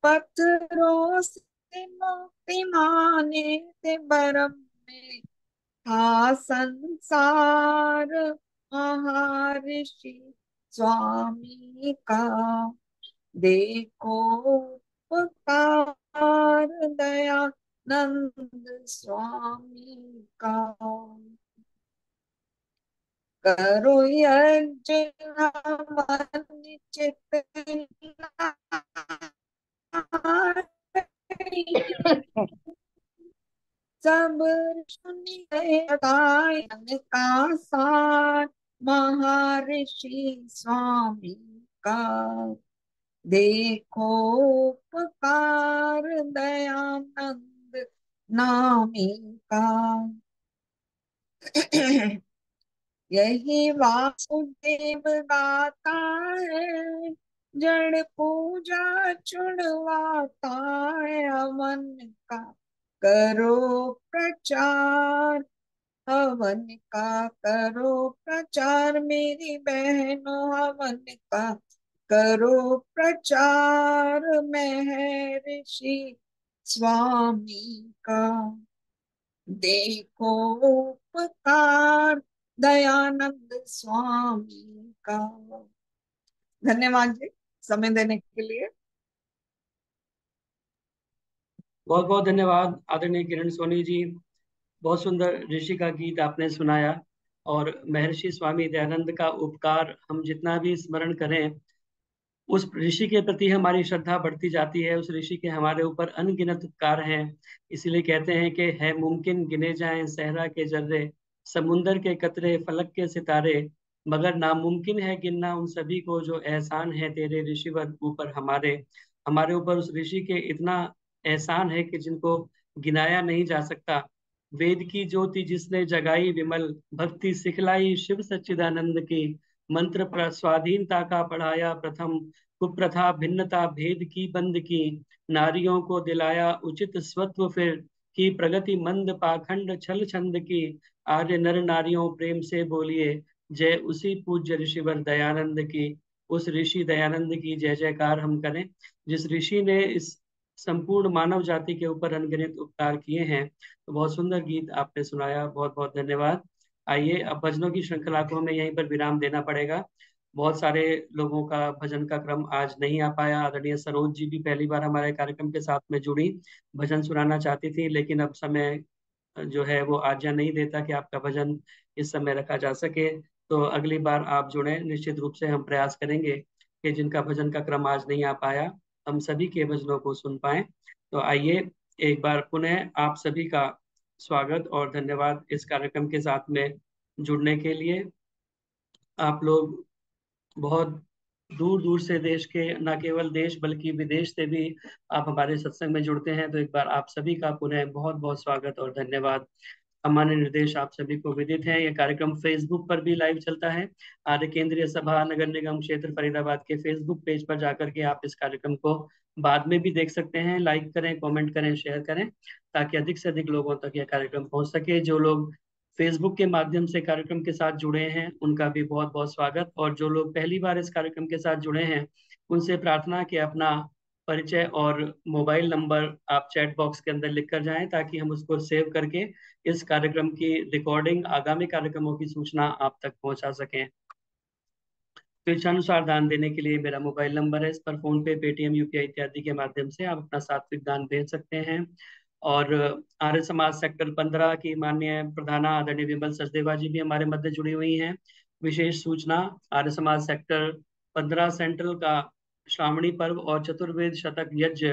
पत्थरों से मुक्ति माने थे, बरम में था संसार महर्षि स्वामी का। देखो पुकार दयानंद स्वामी का। करो यज्ञ हवन चित सब गायन का सार महर्षि स्वामी का। देखो पुकार दयानंद नामी का। यही वासुदेव गाता है, जड़ पूजा चुड़वाता है। हवन का करो प्रचार, हवन का करो प्रचार मेरी बहनों, हवन का करो प्रचार। महर्षि स्वामी का देखो उपकार, दयानंद स्वामी का। धन्यवाद जी समय देने के लिए। बहुत बहुत धन्यवाद आदरणीय किरण सोनी जी। बहुत सुंदर ऋषि का गीत आपने सुनाया। और महर्षि स्वामी दयानंद का उपकार हम जितना भी स्मरण करें, उस ऋषि के प्रति हमारी श्रद्धा बढ़ती जाती है। उस ऋषि के हमारे ऊपर अनगिनत उपकार हैं। इसीलिए कहते हैं कि है मुमकिन गिने जाएं सहरा के जर्रे, समुंदर के कतरे फलक के सितारे, मगर नामुमकिन है गिनना उन सभी को जो एहसान है तेरे ऋषिवर ऊपर हमारे। हमारे ऊपर उस ऋषि के इतना एहसान है कि जिनको गिनाया नहीं जा सकता। वेद की ज्योति जिसने जगाई विमल, भक्ति सिखलाई शिव सच्चिदानंद की, मंत्र स्वाधीनता का पढ़ाया प्रथम, कुप्रथा भिन्नता भेद की बंद की, नारियों को दिलाया उचित स्वत्व फिर, की प्रगति मंद पाखंड छल छंद की, आर्य नर नारियों प्रेम से बोलिए, जय उसी पूज्य ऋषिवर दयानंद की। उस ऋषि दयानंद की जय जयकार हम करें, जिस ऋषि ने इस संपूर्ण मानव जाति के ऊपर अनगिनत उपकार किए हैं। तो बहुत सुंदर गीत आपने सुनाया, बहुत बहुत धन्यवाद। आइए अब भजनों की श्रृंखला को हमें यहीं पर विराम देना पड़ेगा। बहुत सारे लोगों का भजन का क्रम आज नहीं आ पाया। आदरणीय सरोज जी भी पहली बार हमारे कार्यक्रम के साथ में जुड़ी, भजन सुनाना चाहती थी, लेकिन अब समय जो है वो आज्ञा नहीं देता कि आपका भजन इस समय रखा जा सके। तो अगली बार आप जुड़े, निश्चित रूप से हम प्रयास करेंगे कि जिनका भजन का क्रम आज नहीं आ पाया, हम सभी के भजनों को सुन पाएं। तो आइए एक बार पुनः आप सभी का स्वागत और धन्यवाद इस कार्यक्रम के साथ में जुड़ने के लिए। आप लोग बहुत दूर दूर से, देश के न केवल देश बल्कि विदेश से भी आप हमारे सत्संग में जुड़ते हैं। तो एक बार आप सभी का पुनः बहुत बहुत स्वागत और धन्यवाद। हमारे निर्देश आप सभी को विदित है। यह कार्यक्रम फेसबुक पर भी लाइव चलता है। आर्य केंद्रीय सभा नगर निगम क्षेत्र फरीदाबाद के फेसबुक पेज पर जाकर के आप इस कार्यक्रम को बाद में भी देख सकते हैं। लाइक करें, कमेंट करें, शेयर करें, ताकि अधिक से अधिक लोगों तक यह कार्यक्रम पहुंच सके। जो लोग फेसबुक के माध्यम से कार्यक्रम के साथ जुड़े हैं उनका भी बहुत बहुत स्वागत। और जो लोग पहली बार इस कार्यक्रम के साथ जुड़े हैं उनसे प्रार्थना कि अपना परिचय और मोबाइल नंबर आप चैट बॉक्स के अंदर लिख कर जाएं, ताकि हम उसको सेव करके इस कार्यक्रम की रिकॉर्डिंग, आगामी कार्यक्रमों की सूचना आप तक पहुंचा सकें। तो इच्छानुसार दान देने के लिए मेरा मोबाइल नंबर है, इस पर फोन पे, पेटीएम, यूपीआई इत्यादि के माध्यम से आप अपना सात्विक दान भेज सकते हैं। और आर्य समाज सेक्टर 15 की माननीय प्रधाना आदरणीय विमल सचदेवा जी भी हमारे मध्य जुड़ी हुई हैं। विशेष सूचना, आर्य समाज सेक्टर 15 सेंट्रल का श्रावणी पर्व और चतुर्वेद शतक यज्ञ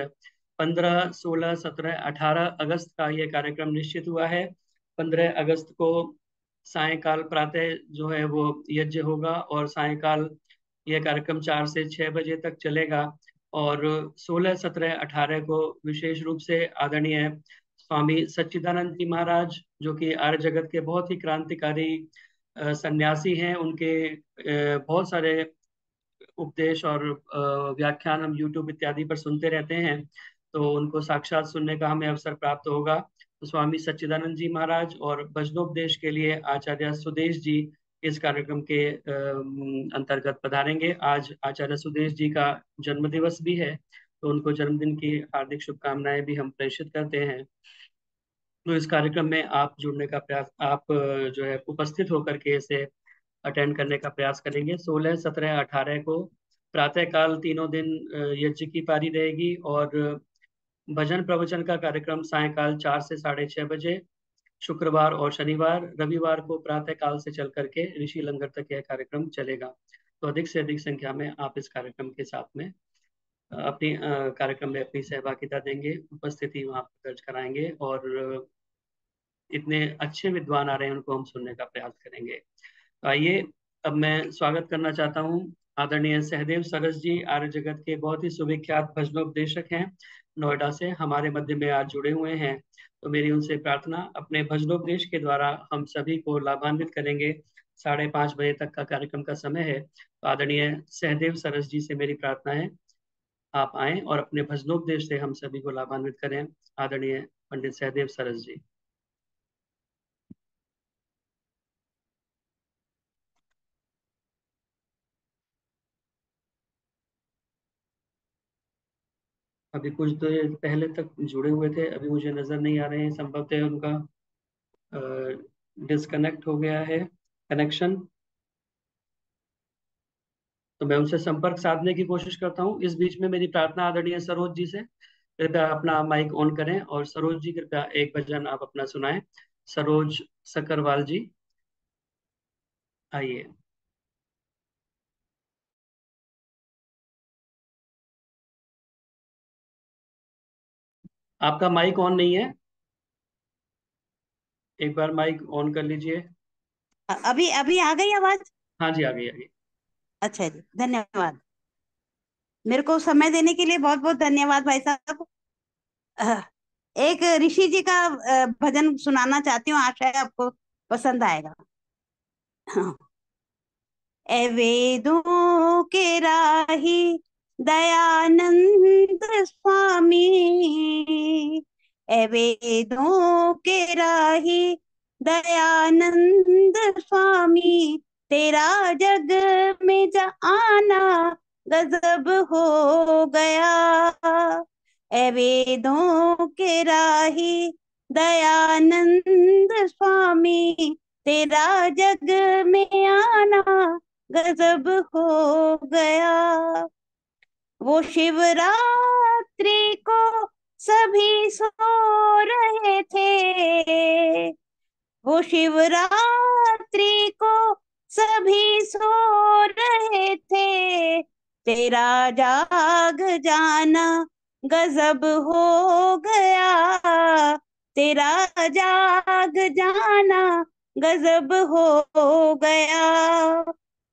15, 16, 17, 18 अगस्त का ये कार्यक्रम निश्चित हुआ है। 15 अगस्त को सायंकाल प्रातः जो है वो यज्ञ होगा और सायंकाल यह कार्यक्रम 4 से 6 बजे तक चलेगा। और 16, 17, 18 को विशेष रूप से आदरणीय स्वामी सच्चिदानंद जी महाराज, जो कि आर्य जगत के बहुत ही क्रांतिकारी सन्यासी हैं, उनके बहुत सारे उपदेश और व्याख्यान हम यूट्यूब इत्यादि पर सुनते रहते हैं। तो उनको साक्षात सुनने का हमें अवसर प्राप्त होगा। तो स्वामी सच्चिदानंद जी महाराज और भजनोपदेश के लिए आचार्य सुदेश जी इस कार्यक्रम के अंतर्गत पधारेंगे। आज आचार्य सुदेश जी का जन्म दिवस भी है, तो उनको जन्मदिन की हार्दिक शुभकामनाएं भी हम प्रेषित करते हैं। तो इस कार्यक्रम में आप जुड़ने का प्रयास, आप जो है उपस्थित होकर के इसे अटेंड करने का प्रयास करेंगे। 16, 17, 18 को प्रातःकाल तीनों दिन यज्ञ की पारी रहेगी और भजन प्रवचन का कार्यक्रम सायंकाल 4 से 6:30 बजे शुक्रवार और शनिवार। रविवार को प्रातः काल से चल करके ऋषि लंगर तक यह कार्यक्रम चलेगा। तो अधिक से अधिक संख्या में आप इस कार्यक्रम के साथ में अपनी कार्यक्रम में अपनी सहभागिता देंगे, उपस्थिति वहां पर दर्ज कराएंगे और इतने अच्छे विद्वान आ रहे हैं उनको हम सुनने का प्रयास करेंगे। तो आइए अब मैं स्वागत करना चाहता हूँ आदरणीय सहदेव सरस जी आर्य जगत के बहुत ही सुविख्यात भजनोपदेशक हैं, नोएडा से हमारे मध्य में आज जुड़े हुए हैं। तो मेरी उनसे प्रार्थना, अपने भजनोपदेश के द्वारा हम सभी को लाभान्वित करेंगे। 5:30 बजे तक का कार्यक्रम का समय है। तो आदरणीय सहदेव सरस जी से मेरी प्रार्थना है, आप आएं और अपने भजनोपदेश से हम सभी को लाभान्वित करें। आदरणीय पंडित सहदेव सरस जी। अभी कुछ देर पहले तक जुड़े हुए थे, अभी मुझे नजर नहीं आ रहे हैं, संभवतः उनका डिस्कनेक्ट हो गया है कनेक्शन। तो मैं उनसे संपर्क साधने की कोशिश करता हूँ। इस बीच में मेरी प्रार्थना आदरणीय सरोज जी से, कृपया अपना माइक ऑन करें और सरोज जी कृपया एक भजन आप अपना सुनाएं। सरोज सकरवाल जी, आइए। आपका माइक ऑन नहीं है, एक बार माइक ऑन कर लीजिए। अभी अभी आ गई आवाज? हाँ जी, आ गई, आ गई। अच्छा जी, धन्यवाद। मेरे को समय देने के लिए बहुत बहुत धन्यवाद भाई साहब। एक ऋषि जी का भजन सुनाना चाहती हूँ, आशा है आपको पसंद आएगा। हाँ। ए वेदों के राही दयानंद स्वामी, ए वेदों के राही दयानंद स्वामी, तेरा जग में आना गजब हो गया। ए वेदों के राही दयानंद स्वामी, तेरा जग में आना गजब हो गया। वो शिवरात्रि को सभी सो रहे थे, वो शिवरात्रि को सभी सो रहे थे, तेरा जाग जाना गजब हो गया, तेरा जाग जाना गजब हो गया।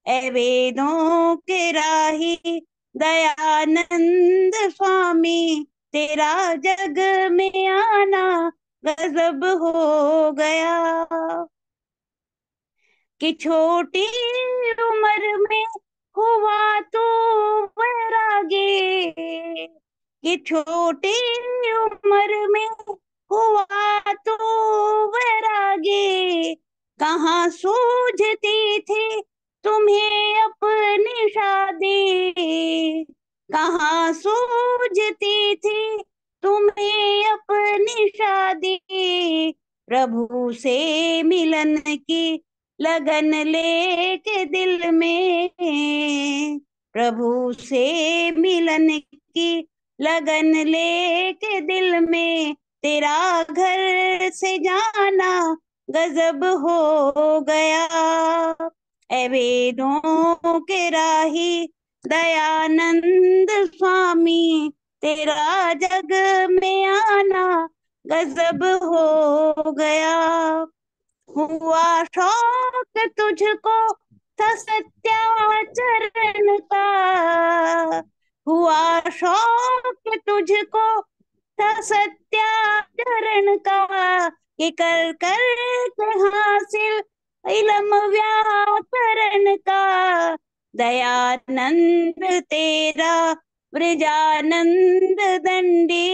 ए वेदों के राही दयानंद स्वामी, तेरा जग में आना गजब हो गया। कि छोटी उम्र में हुआ तो वैरागी, कि छोटी उम्र में हुआ तो वैरागी, कहाँ सूझती थी तुम्हें अपनी शादी, कहाँ सूझती थी तुम्हें अपनी शादी, प्रभु से मिलन की लगन लेके दिल में, प्रभु से मिलन की लगन लेके दिल में, तेरा घर से जाना गजब हो गया। ए वेदों के राही दयानंद स्वामी, तेरा जग में आना गजब हो गया। हुआ शौक तुझको था सत्याचरण का, हुआ शौक तुझको था सत्याचरण का, कि कर कर के हासिल इल्म व्याकरण का, दयानंद तेरा ब्रजानंद दंडी,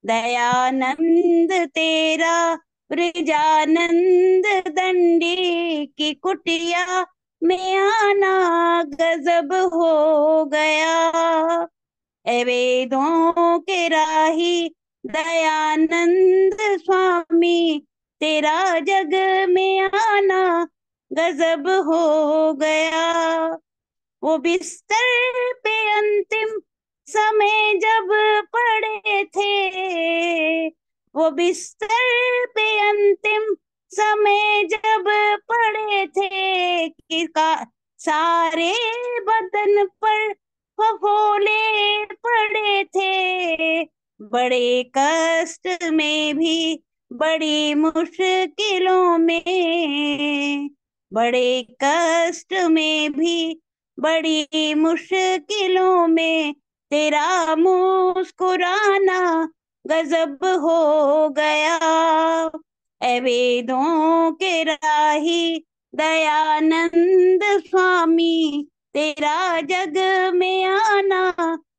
दयानंद तेरा ब्रजानंद दंडी, की कुटिया में आना गजब हो गया। ए वेदों के राही दयानंद स्वामी, तेरा जग में आना गजब हो गया। वो बिस्तर पे अंतिम समय जब पड़े थे, वो बिस्तर पे अंतिम समय जब पड़े थे, कि सारे बदन पर फफोले पड़े थे, बड़े कष्ट में भी बड़ी मुश्किलों में, बड़े कष्ट में भी बड़ी मुश्किलों में तेरा मुस्कुराना गजब हो गया। ऐ वेदों के राही दयानंद स्वामी, तेरा जग में आना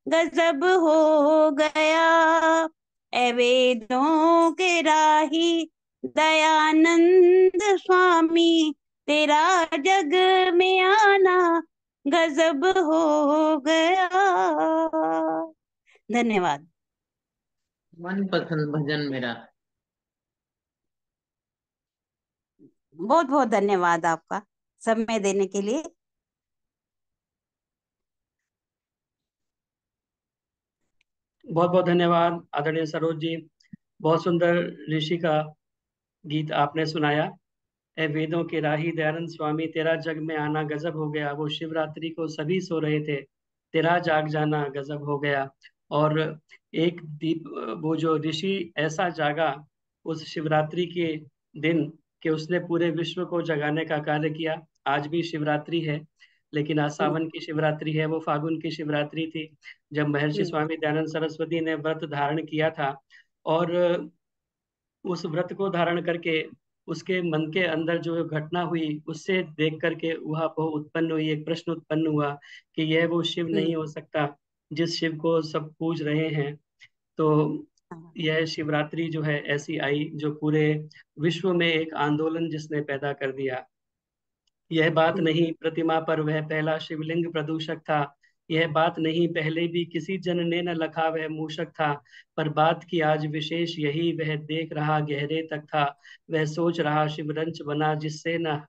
गजब हो गया। ऐ वेदों के राही दयानंद स्वामी, तेरा जग में आना गजब हो गया। धन्यवाद। मनपसंद भजन मेरा। बहुत बहुत धन्यवाद आपका समय देने के लिए। बहुत बहुत धन्यवाद आदरणीय सरोज जी। बहुत सुंदर ऋषि का गीत आपने सुनाया। ए वेदों के राही दयानंद स्वामी, तेरा जग में आना गजब हो गया। वो शिवरात्रि को सभी सो रहे थे, तेरा जाग जाना गजब हो गया। और एक दीप, वो जो ऋषि ऐसा जागा उस शिवरात्रि के दिन कि उसने पूरे विश्व को जगाने का कार्य किया। आज भी शिवरात्रि है, लेकिन आज सावन की शिवरात्रि है, वो फागुन की शिवरात्रि थी जब महर्षि स्वामी दयानंद सरस्वती ने व्रत धारण किया था। और उस व्रत को धारण करके उसके मन के अंदर जो घटना हुई उससे देख करके वह उत्पन्न हुई, एक प्रश्न उत्पन्न हुआ कि यह वो शिव नहीं हो सकता जिस शिव को सब पूज रहे हैं। तो यह शिवरात्रि जो है ऐसी आई जो पूरे विश्व में एक आंदोलन जिसने पैदा कर दिया। यह बात नहीं प्रतिमा पर वह पहला शिवलिंग प्रदूषक था, यह बात नहीं पहले भी किसी जन ने न लखा वह मूषक था, पर बात की आज विशेष यही वह देख रहा गहरे तक था, वह सोच रहा शिवरंच बना जिससे न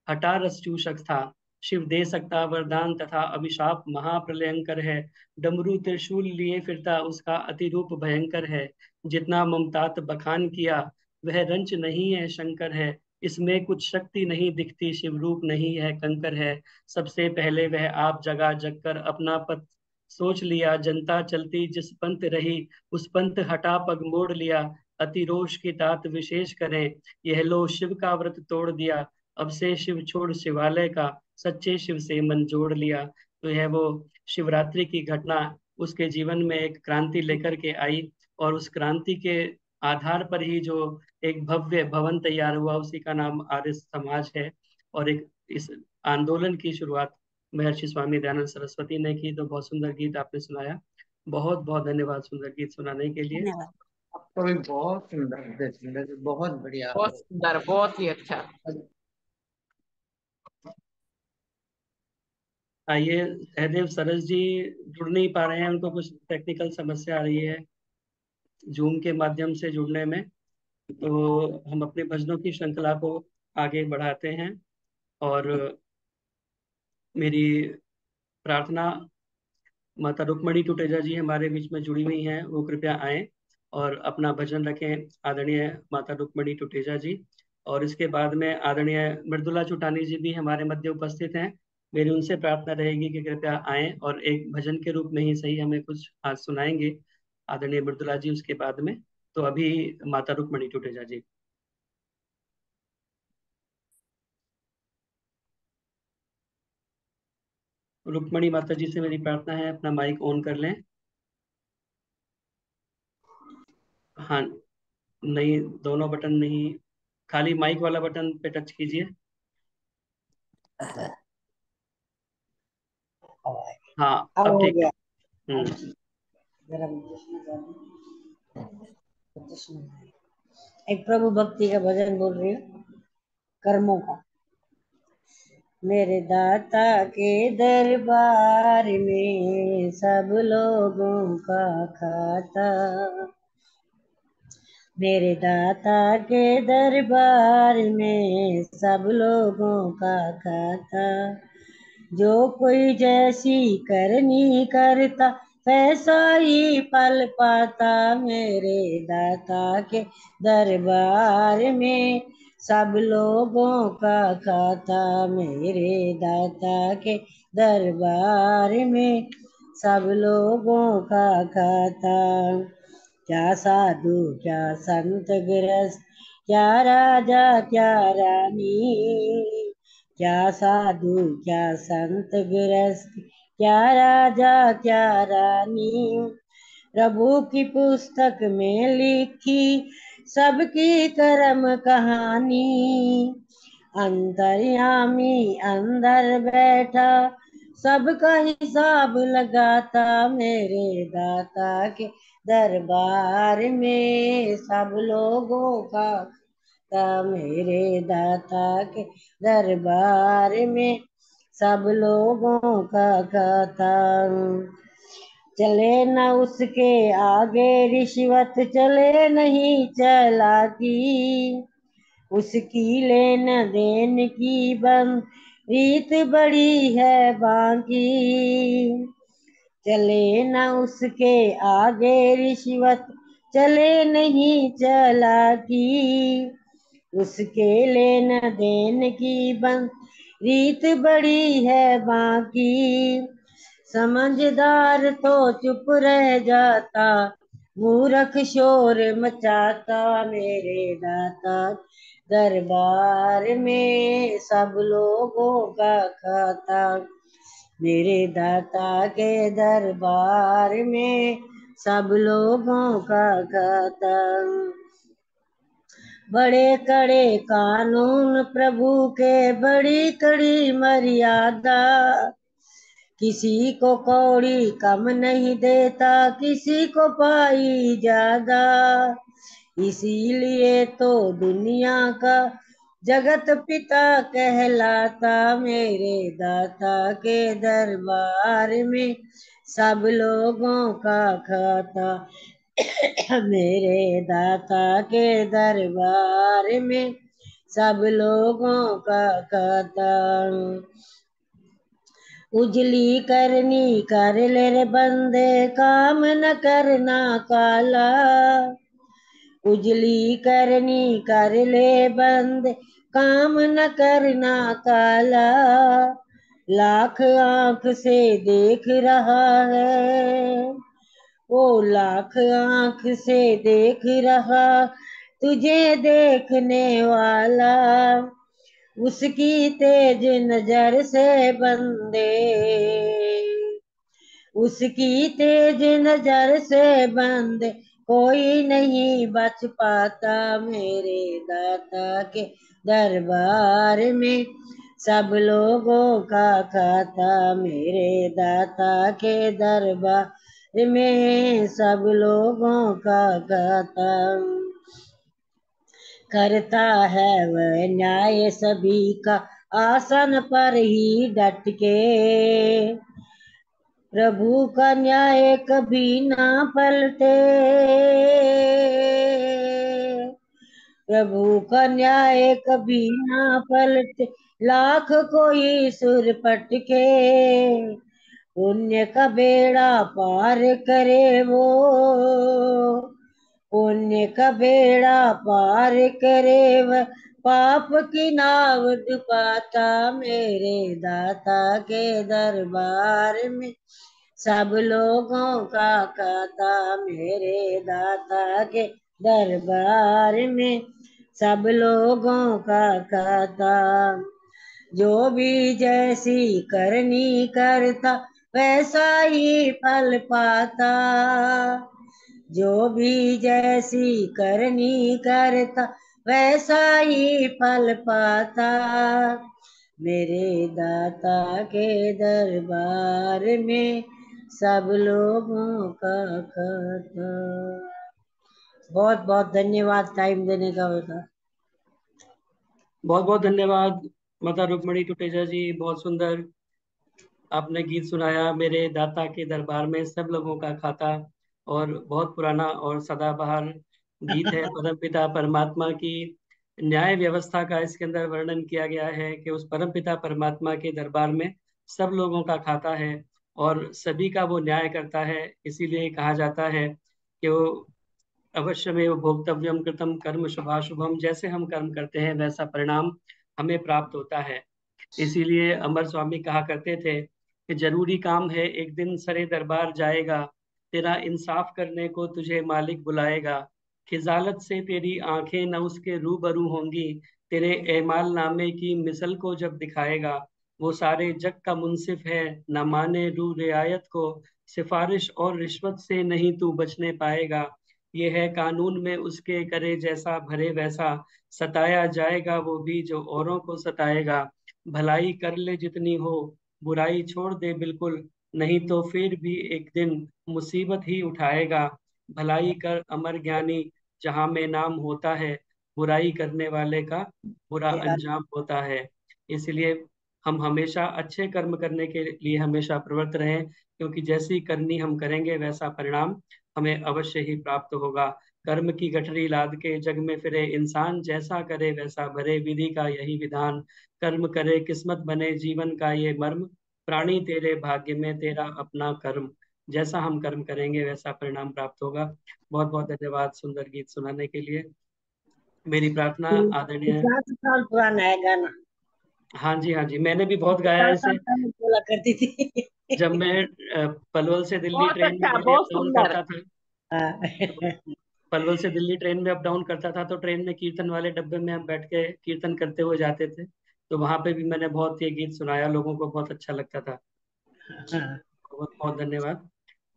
हठा रस चूषक था। शिव दे सकता वरदान तथा अभिशाप महाप्रलयंकर है, डमरू त्रिशूल लिए फिरता उसका अतिरूप भयंकर है। जितना मुमतात बखान किया वह रंच नहीं है शंकर है, इसमें कुछ शक्ति नहीं दिखती शिव रूप नहीं है कंकर है। सबसे पहले वह आप जगा जग कर अपना पथ सोच लिया, जनता चलती जिस पंथ रही उस पंथ हटा पग मोड़ लिया। अति रोष की तात विशेष करें, यह लो शिव का व्रत तोड़ दिया, अब से शिव छोड़ शिवालय का सच्चे शिव से मन जोड़ लिया। तो यह वो शिवरात्रि की घटना उसके जीवन में एक क्रांति लेकर के आई, और उस क्रांति के आधार पर ही जो एक भव्य भवन तैयार हुआ उसी का नाम आर्य समाज है। और एक इस आंदोलन की शुरुआत महर्षि स्वामी दयानंद सरस्वती ने की। तो बहुत सुंदर गीत आपने सुनाया, बहुत बहुत धन्यवाद सुंदर गीत सुनाने के लिए। धन्यवाद। आपको भी बहुत सुंदर, बहुत बढ़िया। बहुत सुंदर, बहुत ही अच्छा। आइए, सहदेव सरस जी जुड़ नहीं पा रहे हैं, उनको कुछ टेक्निकल समस्या आ रही है जूम के माध्यम से जुड़ने में। तो हम अपने भजनों की श्रृंखला को आगे बढ़ाते हैं, और मेरी प्रार्थना माता रुक्मणी टुटेजा जी हमारे बीच में जुड़ी हुई हैं, वो कृपया आए और अपना भजन रखें, आदरणीय माता रुक्मणी टुटेजा जी। और इसके बाद में आदरणीय मृदुला चुटानी जी भी हमारे मध्य उपस्थित हैं। मेरी उनसे प्रार्थना रहेगी कि कृपया आए और एक भजन के रूप में ही सही हमें कुछ आज सुनाएंगे आदरणीय मृदुला जी उसके बाद में। तो अभी माता रुक्मणी टुटेजा जी। रुक्मणी माता जी से मेरी प्रार्थना है अपना माइक ऑन कर लें। हाँ, नहीं, दोनों बटन नहीं, खाली माइक वाला बटन पे टच कीजिए। हाँ, अब अब हो ठीक है। गया। हम्म। एक प्रभु भक्ति का भजन बोल रही हूँ, कर्मों का। मेरे दाता के दरबार में सब लोगों का खाता, मेरे दाता के दरबार में सब लोगों का खाता। जो कोई जैसी करनी करता वैसा ही फल पाता, मेरे दाता के दरबार में सब लोगों का खाता, मेरे दाता के दरबार में सब लोगों का खाता। क्या साधु क्या संत गृहस्थ, क्या राजा क्या रानी, क्या साधु क्या संत गृहस्थ, क्या राजा क्या रानी, प्रभु की पुस्तक में लिखी सबकी कर्म कहानी। अंतर्यामी अंदर बैठा सबका हिसाब लगाता, मेरे दाता के दरबार में सब लोगों का मेरे दाता के दरबार में सब लोगों का खाता। चले न उसके आगे रिश्वत, चले नहीं चालाकी, उसकी लेन देन की बंद रीत बड़ी है बाकी। चले न उसके आगे रिश्वत, चले नहीं चालाकी, उसके लेन देन की बंद रीत बड़ी है बाकी। समझदार तो चुप रह जाता, मूर्ख शोर मचाता, मेरे दाता दरबार में सब लोगों का खाता। मेरे दाता के दरबार में सब लोगों का खाता। बड़े कड़े कानून प्रभु के, बड़ी कड़ी मर्यादा, किसी को कौड़ी कम नहीं देता, किसी को पाई ज्यादा। इसीलिए तो दुनिया का जगत पिता कहलाता, मेरे दाता के दरबार में सब लोगों का खाता। मेरे दाता के दरबार में सब लोगों का खाता। उजली करनी कर ले रे बंदे, काम न करना काला, उजली करनी कर ले बंदे, काम न करना काला। लाख आंख से देख रहा है, वो लाख आंख से देख रहा तुझे देखने वाला, उसकी तेज नजर से बंदे, उसकी तेज नजर से बंदे कोई नहीं बच पाता, मेरे दाता के दरबार में सब लोगों का खाता। मेरे दाता के दरबार में सब लोगों का खाता। करता है वह न्याय सभी का, आसन पर ही डट के, प्रभु का न्याय कभी ना पलटे, प्रभु का न्याय कभी ना पलटे, लाख कोई सुर पटके, पुण्य का बेड़ा पार करे वो, पुण्य का बेड़ा पार करे वह, पाप की नाव डुबाता, मेरे दाता के दरबार में सब लोगों का खाता। मेरे दाता के दरबार में सब लोगों का खाता। जो भी जैसी करनी करता, वैसा ही फल पाता, जो भी जैसी करनी करता, वैसा ही फल पाता, मेरे दाता के दरबार में सब लोगों का खाता। बहुत बहुत धन्यवाद टाइम देने का बेटा। बहुत बहुत धन्यवाद माता रुक्मणी टुटेजा जी, बहुत सुंदर आपने गीत सुनाया। मेरे दाता के दरबार में सब लोगों का खाता, और बहुत पुराना और सदाबहार गीत है। परमपिता परमात्मा की न्याय व्यवस्था का इसके अंदर वर्णन किया गया है कि उस परमपिता परमात्मा के दरबार में सब लोगों का खाता है और सभी का वो न्याय करता है। इसीलिए कहा जाता है कि वो अवश्य में वो भोक्तव्यम कृतम कर्म शुभाशुभम, जैसे हम कर्म करते हैं वैसा परिणाम हमें प्राप्त होता है। इसीलिए अमर स्वामी कहा करते थे कि जरूरी काम है, एक दिन सरे दरबार जाएगा, तेरा इंसाफ करने को तुझे मालिक बुलाएगा, खिजालत से तेरी आंखें न उसके रूबरू होंगी, तेरे एमाल नामे की मिसल को जब दिखाएगा। वो सारे जग का मुंसिफ है, न माने रू रियायत को। सिफारिश और रिश्वत से नहीं तू बचने पाएगा। ये है कानून में उसके, करे जैसा भरे वैसा। सताया जाएगा वो भी जो औरों को सताएगा। भलाई कर ले जितनी हो, बुराई छोड़ दे बिल्कुल। नहीं तो फिर भी एक दिन मुसीबत ही उठाएगा। भलाई कर अमर ज्ञानी, जहां में नाम होता है। बुराई करने वाले का बुरा अंजाम होता है। इसलिए हम हमेशा अच्छे कर्म करने के लिए हमेशा प्रवृत्त रहें, क्योंकि जैसी करनी हम करेंगे वैसा परिणाम हमें अवश्य ही प्राप्त होगा। कर्म की गठरी लाद के जग में फिरे इंसान, जैसा करे वैसा भरे, विधि का यही विधान। कर्म करे किस्मत बने, जीवन का ये मर्म। प्राणी तेरे भाग्य में, तेरा अपना कर्म। जैसा हम कर्म करेंगे वैसा परिणाम प्राप्त होगा। बहुत बहुत धन्यवाद सुंदर गीत सुनाने के लिए। मेरी प्रार्थना आदरणीय। 50 साल पुराना है गाना। हाँ जी, हाँ जी, मैंने भी बहुत गाया है 50 इसे। साल पहले बोला करती थी। जब मैं पलवल से दिल्ली बहुत ट्रेन में अच्छा, डेली अप बहुत डाउन सुंदर। करता था, तो हाँ। पलवल से दिल्ली ट्रेन में अप डाउन करता था, तो ट्रेन में कीर्तन वाले डब्बे में हम बैठ के कीर्तन करते हुए जाते थे। तो वहां पे भी मैंने बहुत ये गीत सुनाया, लोगों को बहुत अच्छा लगता था। बहुत बहुत धन्यवाद।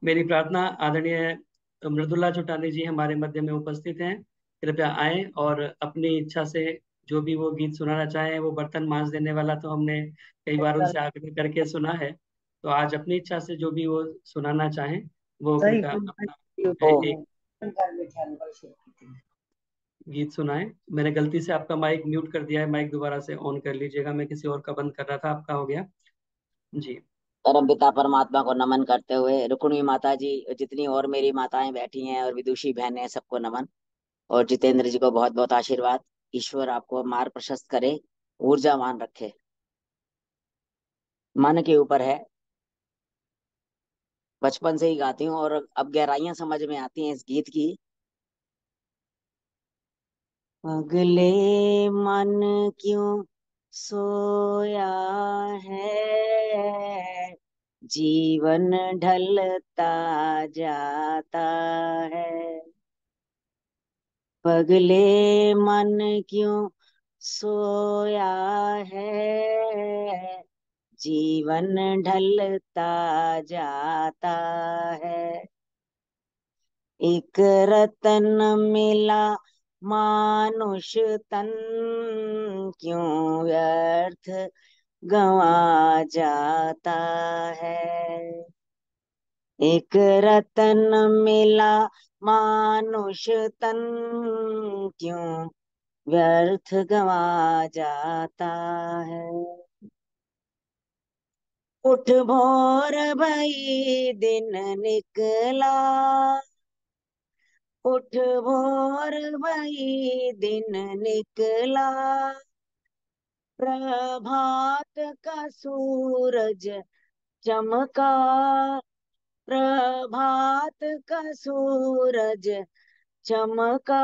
मेरी प्रार्थना आदरणीय मृदुला चुटानी जी हमारे मध्य में उपस्थित हैं। कृपया आए और अपनी इच्छा से जो भी वो गीत सुनाना चाहें। वो बर्तन मांज देने वाला तो हमने कई बार उनसे आग्रह करके सुना है, तो आज अपनी इच्छा से जो भी वो सुनाना चाहें वो सही कृपया अपना एक हो। गीत सुनाएं। मैंने गलती से आपका माइक म्यूट कर दिया है, माइक दोबारा से ऑन कर लीजिएगा। मैं किसी और का बंद कर रहा था, आपका हो गया जी। परम पिता परमात्मा को नमन करते हुए, रुक्मिणी माता जी, जितनी और मेरी माताएं बैठी हैं और विदुषी बहनें हैं, सबको नमन। और जितेंद्र जी को बहुत बहुत आशीर्वाद। ईश्वर आपको मार्ग प्रशस्त करे, ऊर्जावान रखे। मन के ऊपर है, बचपन से ही गाती हूँ और अब गहराइयां समझ में आती हैं इस गीत की। अगले मन क्यों सोया है, जीवन ढलता जाता है। पगले मन क्यों सोया है, जीवन ढलता जाता है। एक रतन मिला मानुष तन, क्यों व्यर्थ गंवा जाता है। एक रतन मिला मानुष तन, क्यों व्यर्थ गंवा जाता है। उठ भोर भई दिन निकला, उठ भोर भई दिन निकला। प्रभात का सूरज चमका, प्रभात का सूरज चमका।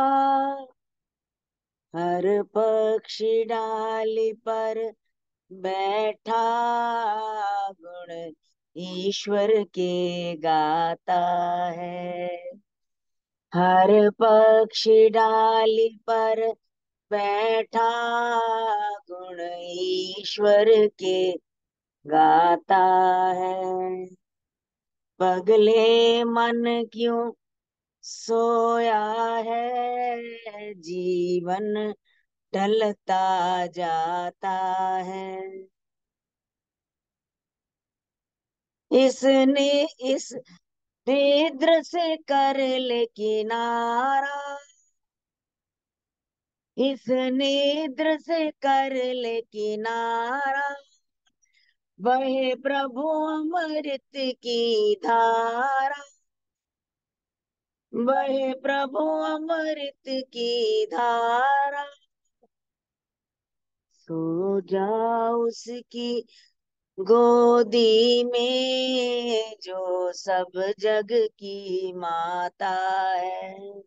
हर पक्षी डाली पर बैठा, गुण ईश्वर के गाता है। हर पक्षी डाली पर बैठा, गुण ईश्वर के गाता है। पगले मन क्यों सोया है, जीवन ढलता जाता है। इसने इस निद्र से कर ले किनारा, इस निद्र से कर ले किनारा। वह प्रभु अमृत की धारा, वह प्रभु अमृत की धारा। सो जा उसकी गोदी में, जो सब जग की माता है।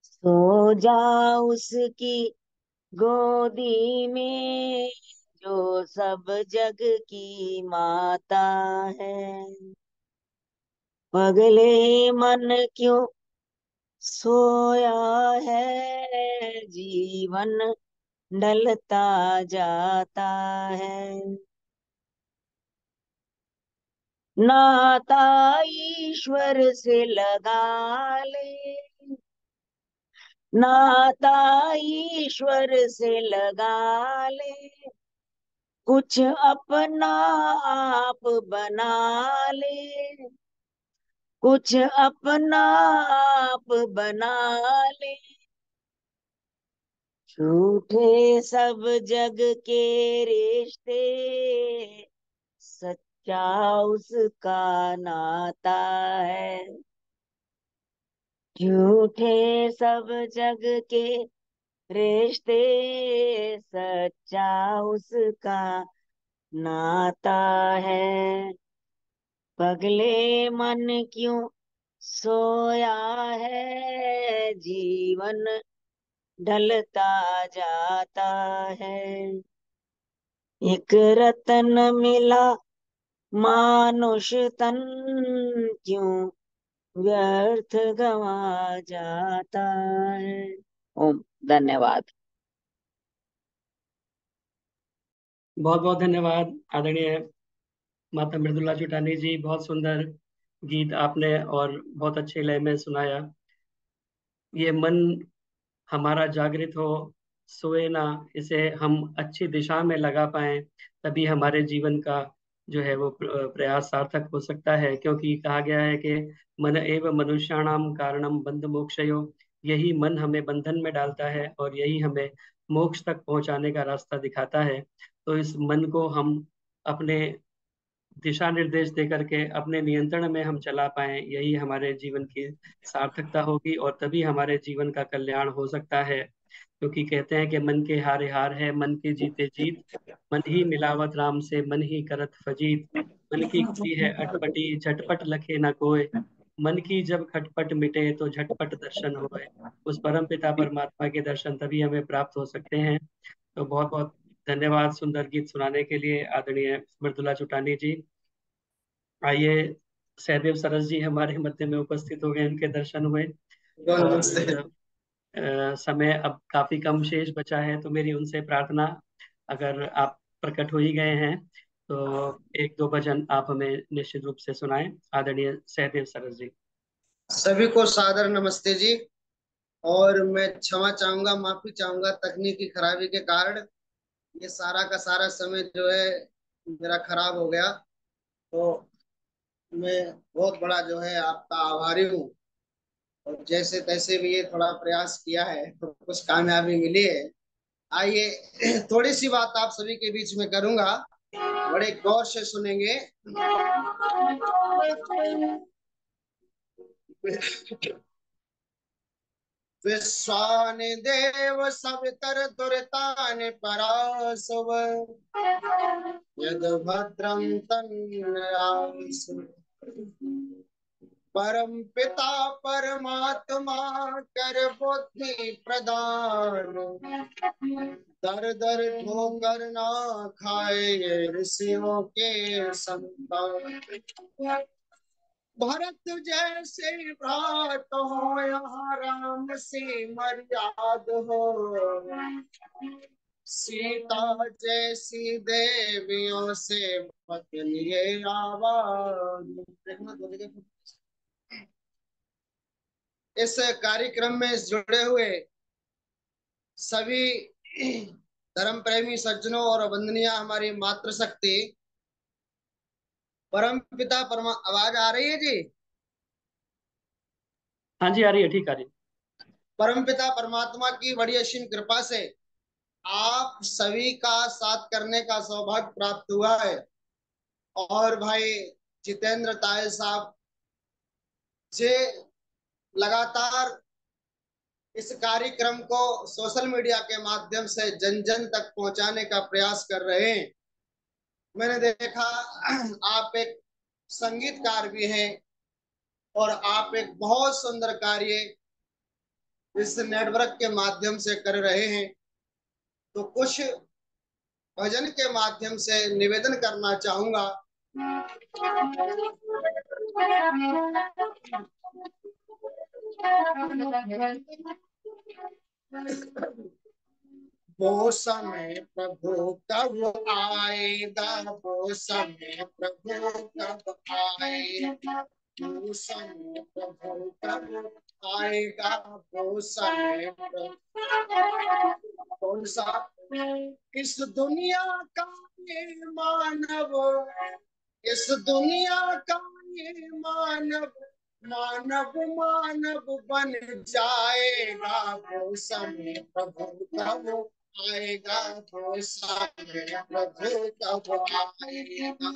सो जा उसकी गोदी में, जो सब जग की माता है। पगले मन क्यों सोया है जीवन ढलता जाता है, नाता ईश्वर से लगा ले, नाता ईश्वर से लगा ले, कुछ अपना आप बना ले, कुछ अपना आप बना ले, झूठे सब जग के रिश्ते, सच्चा उसका नाता है, झूठे सब जग के रिश्ते, सच्चा उसका नाता है। पगले मन क्यों सोया है, जीवन ढलता जाता है, एक रतन मिला मानुष तन, क्यों व्यर्थ गवा जाता है। ओम। धन्यवाद। बहुत बहुत धन्यवाद आदरणीय माता मृदुला चुटानी जी, बहुत सुंदर गीत आपने और बहुत अच्छे लय में सुनाया। ये मन हमारा जागृत हो, सोए ना, इसे हम अच्छी दिशा में लगा पाए, तभी हमारे जीवन का जो है वो प्रयास सार्थक हो सकता है। क्योंकि कहा गया है कि मन एव मनुष्याणाम कारणम बंध मोक्षयो, यही मन हमें बंधन में डालता है और यही हमें मोक्ष तक पहुंचाने का रास्ता दिखाता है। तो इस मन को हम अपने दिशा निर्देश दे करके अपने नियंत्रण में हम चला पाए, यही हमारे जीवन की सार्थकता होगी और तभी हमारे जीवन का कल्याण हो सकता है। क्योंकि कहते हैं कि मन के हारे हार है, मन के जीते जीत, मन ही मिलावत राम से, मन ही करत फजीत, मन की खुदी है अटपटी, झटपट लखे न कोय, मन की जब खटपट मिटे तो झटपट दर्शन होए। उस परम पिता परमात्मा के दर्शन तभी हमें प्राप्त हो सकते हैं। तो बहुत बहुत धन्यवाद सुंदर गीत सुनाने के लिए आदरणीय मृदुला चुटानी जी। आइए, सहदेव सरस जी हमारे मध्य में उपस्थित हो गए, उनके दर्शन हुए और समय अब काफी कम शेष बचा है, तो मेरी उनसे प्रार्थना, अगर आप प्रकट हो ही गए हैं तो एक दो भजन आप हमें निश्चित रूप से सुनाएं, आदरणीय सहदेव सरस जी। सभी को सादर नमस्ते जी। और मैं क्षमा चाहूंगा, माफी चाहूंगा, तकनीकी खराबी के कारण ये सारा का सारा समय जो है मेरा खराब हो गया। तो मैं बहुत बड़ा जो है आपका आभारी हूँ। और जैसे तैसे भी ये थोड़ा प्रयास किया है तो कुछ कामयाबी मिली है। आइए, थोड़ी सी बात आप सभी के बीच में करूंगा, बड़े गौर से सुनेंगे। विश्वानि देव सवितर दुरितानि परासुव, यद भद्रं तन्नयासु। परम पिता परमात्मा कर बुद्धि प्रदान, दर दर ठोकर ना खाए ऋषियों के संतान। भरत जैसे भ्रात हो यहाँ राम से मर्याद हो, सीता जैसी देवियों से पत्नी आवाज। इस कार्यक्रम में जुड़े हुए सभी धर्म प्रेमी सज्जनों और वंदनीय हमारी मातृशक्ति परम पिता आवाज आ रही है जी? हाँ जी, आ रही है, ठीक आ रही है। परम पिता परमात्मा की बड़ी असीम कृपा से आप सभी का साथ करने का सौभाग्य प्राप्त हुआ है। और भाई जितेंद्र तायल साहब जे लगातार इस कार्यक्रम को सोशल मीडिया के माध्यम से जन जन तक पहुंचाने का प्रयास कर रहे हैं। मैंने देखा आप एक संगीतकार भी हैं और आप एक बहुत सुंदर कार्य इस नेटवर्क के माध्यम से कर रहे हैं। तो कुछ भजन के माध्यम से निवेदन करना चाहूंगा। वो समय प्रभु कब आएगा, वो समय प्रभु कब आएगा, वो समय प्रभु कब आएगा, वो समय कौन सा? इस दुनिया का ये मानव, इस दुनिया का ये मानव, मानव मानव बन जाएगा, वो समय प्रभु कब आएगा, वो समय प्रभु कब आएगा।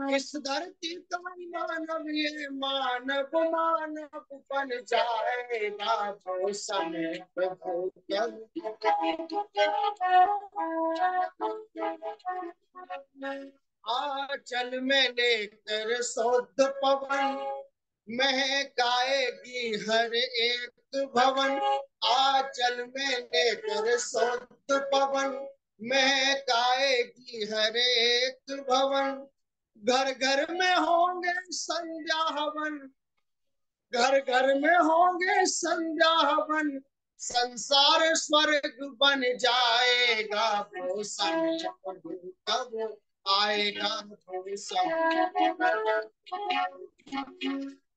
इस धरती का मानव ये मानव मानव बन जाएगा, वो समय प्रभु कब। आंचल में लेकर शुद्ध पवन, महकाएगी हर एक भवन। आंचल में लेकर शुद्ध पवन, महकाएगी हर एक भवन। घर घर में होंगे संध्या हवन, घर घर में होंगे संध्या हवन। संसार स्वर्ग बन जाएगा, वो समय कब आएगा, वो समय।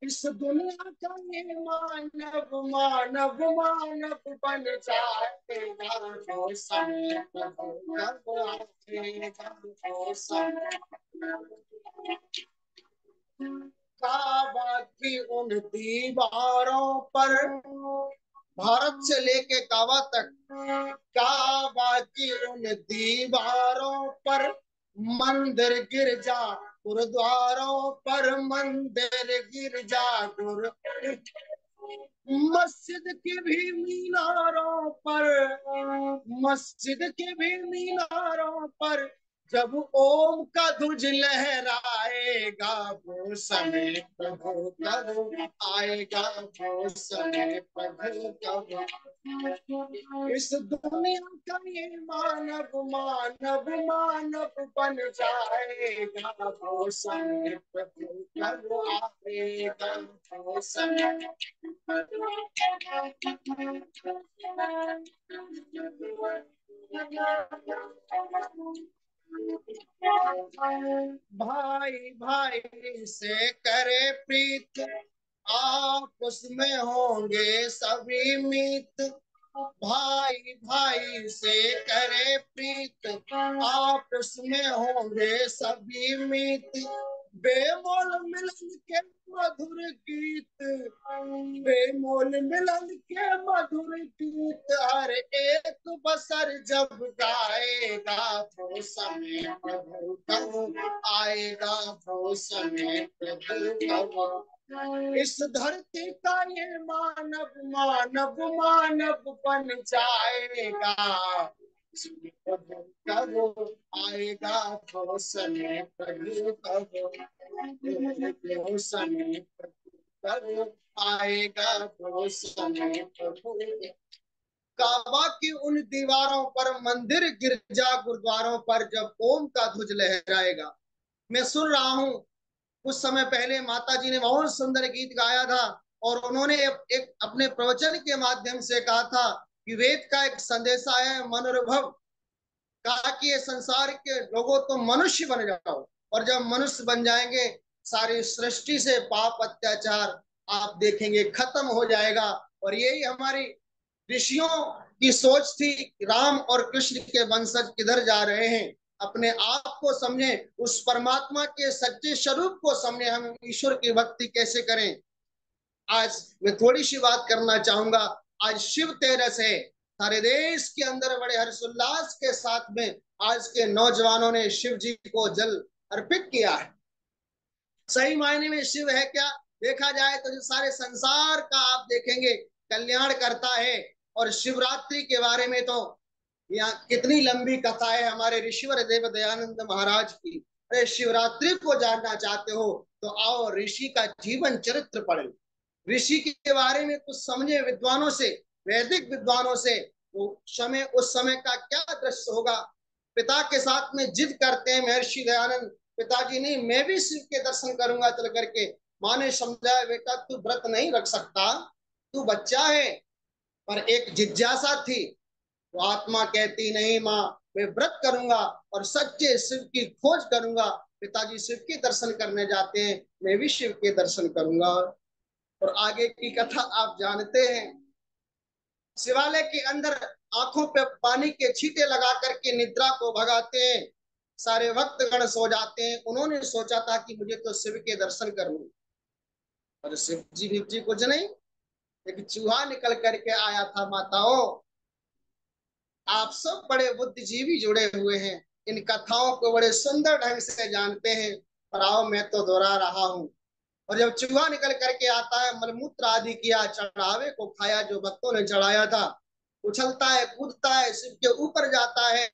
इस दुनिया का ये मानव मानव मानव बन जाएगा, वो समय कब आएगा, वो समय। काबा की उन दीवारों पर, भारत से लेके काबा तक, काबा की उन दीवारों पर, मंदिर गिरजा गुरुद्वारों पर, मंदिर गिरजा गुरु, मस्जिद के भी मीनारों पर, मस्जिद के भी मीनारों पर, जब ओम का ध्वज लहराएगा, वो समय प्रभु कब आएगा, वो समय प्रभु कब। इस दुनिया का ये मानव मानव मानव बन जाएगा, वो समय प्रभु कब आएगा, वो समय। भाई भाई से करे प्रीत, आपस में होंगे सभी मीत। भाई भाई से करे प्रीत, आपस में होंगे सभी मीत। बेमोल मिलन के मधुर गीत, बेमोल मिलन के मधुर गीत, हर एक बसर जब गाएगा, वो समय प्रभु कब आएगा, वो समय प्रभु कब। इस धरती का ये मानव मानव मानव बन जाएगा, प्रभु कब आएगा, वो समय प्रभु कब, वो समय कब आएगा, वो समय प्रभु। काबा की उन दीवारों पर, मंदिर गिरजा गुरुद्वारों पर जब ओम का ध्वज लहराएगा। मैं सुन रहा हूं, कुछ समय पहले माता जी ने बहुत सुंदर गीत गाया था, और उन्होंने एक अपने प्रवचन के माध्यम से कहा था कि वेद का एक संदेश है मनोरभव, कहा कि ये संसार के लोगों तो मनुष्य बन जाओ, और जब मनुष्य बन जाएंगे सारी सृष्टि से पाप अत्याचार आप देखेंगे खत्म हो जाएगा। और यही हमारी ऋषियों की सोच थी, राम और कृष्ण के वंशज किधर जा रहे हैं, अपने आप को समझे, उस परमात्मा के सच्चे स्वरूप को समझे, हम ईश्वर की भक्ति कैसे करें। आज मैं थोड़ी सी बात करना चाहूंगा। आज शिव तेरस है, सारे देश के अंदर बड़े हर्षोल्लास के साथ में आज के नौजवानों ने शिव जी को जल अर्पित किया है। सही मायने में शिव है क्या? देखा जाए तो जो सारे संसार का आप देखेंगे कल्याण करता है। और शिवरात्रि के बारे में तो यहाँ कितनी लंबी कथा है हमारे ऋषिवर देव दयानंद महाराज की। अरे शिवरात्रि को जानना चाहते हो तो आओ ऋषि का जीवन चरित्र पढ़े, ऋषि के बारे में कुछ समझे विद्वानों से, वैदिक विद्वानों से। उस समय का क्या दृश्य होगा। पिता के साथ में जिद करते हैं महर्षि दयानंद, पिताजी नहीं मैं भी शिव के दर्शन करूंगा चल करके। माँ ने समझाया बेटा तू व्रत नहीं रख सकता, तू बच्चा है, पर एक जिज्ञासा थी। वो आत्मा कहती नहीं माँ, मैं व्रत करूंगा और सच्चे शिव की खोज करूंगा। पिताजी शिव के दर्शन करने जाते हैं, मैं भी शिव के दर्शन करूंगा। और आगे की कथा आप जानते हैं। शिवालय के अंदर आंखों पे पानी के छींटे लगा करके निद्रा को भगाते हैं। सारे भक्तगण सो जाते हैं। उन्होंने सोचा था कि मुझे तो शिव के दर्शन करने, और शिव जी कुछ नहीं, एक चूहा निकल करके आया था। माताओं, आप सब बड़े बुद्धिजीवी जुड़े हुए हैं, इन कथाओं को बड़े सुंदर ढंग से जानते हैं, पर आओ मैं तो दोहरा रहा हूँ। और जब चूहा निकल करके आता है, मलमूत्र आदि किया, चढ़ावे को खाया जो भक्तों ने चढ़ाया था, उछलता है, कूदता है, शिव के ऊपर जाता है।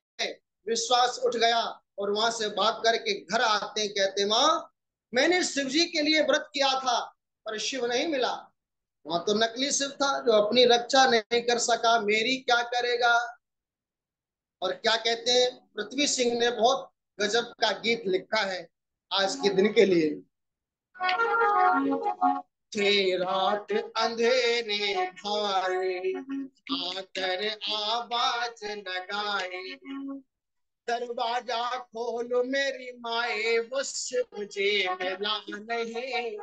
विश्वास उठ गया और वहां से भाग करके घर आते हैं। कहते माँ, मैंने शिव जी के लिए व्रत किया था, पर शिव नहीं मिला। वहां तो नकली शिव था जो अपनी रक्षा नहीं कर सका, मेरी क्या करेगा। और क्या कहते हैं, पृथ्वी सिंह ने बहुत गजब का गीत लिखा है आज के दिन के लिए। थे रात अंधेरे भारे, आकर आवाज लगाए, दरवाजा खोलो मेरी माए, मुझसे मुझे मिला नहीं।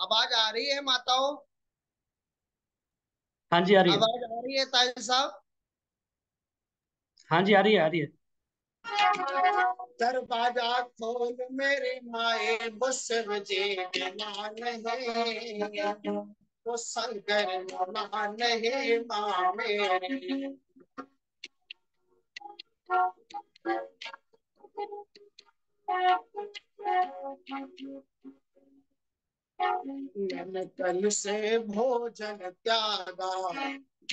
आवाज आ रही है माताओं? हाँ जी, आ रही है। आवाज आ रही है ताई साहब? हाँ जी, आ रही है, आ रही है। दरवाजा खोल मेरी माए, मुझसे मुझे मिला नहीं, वो शंकर मिला नहीं माँ मेरी। मैंने कल से भोजन त्यागा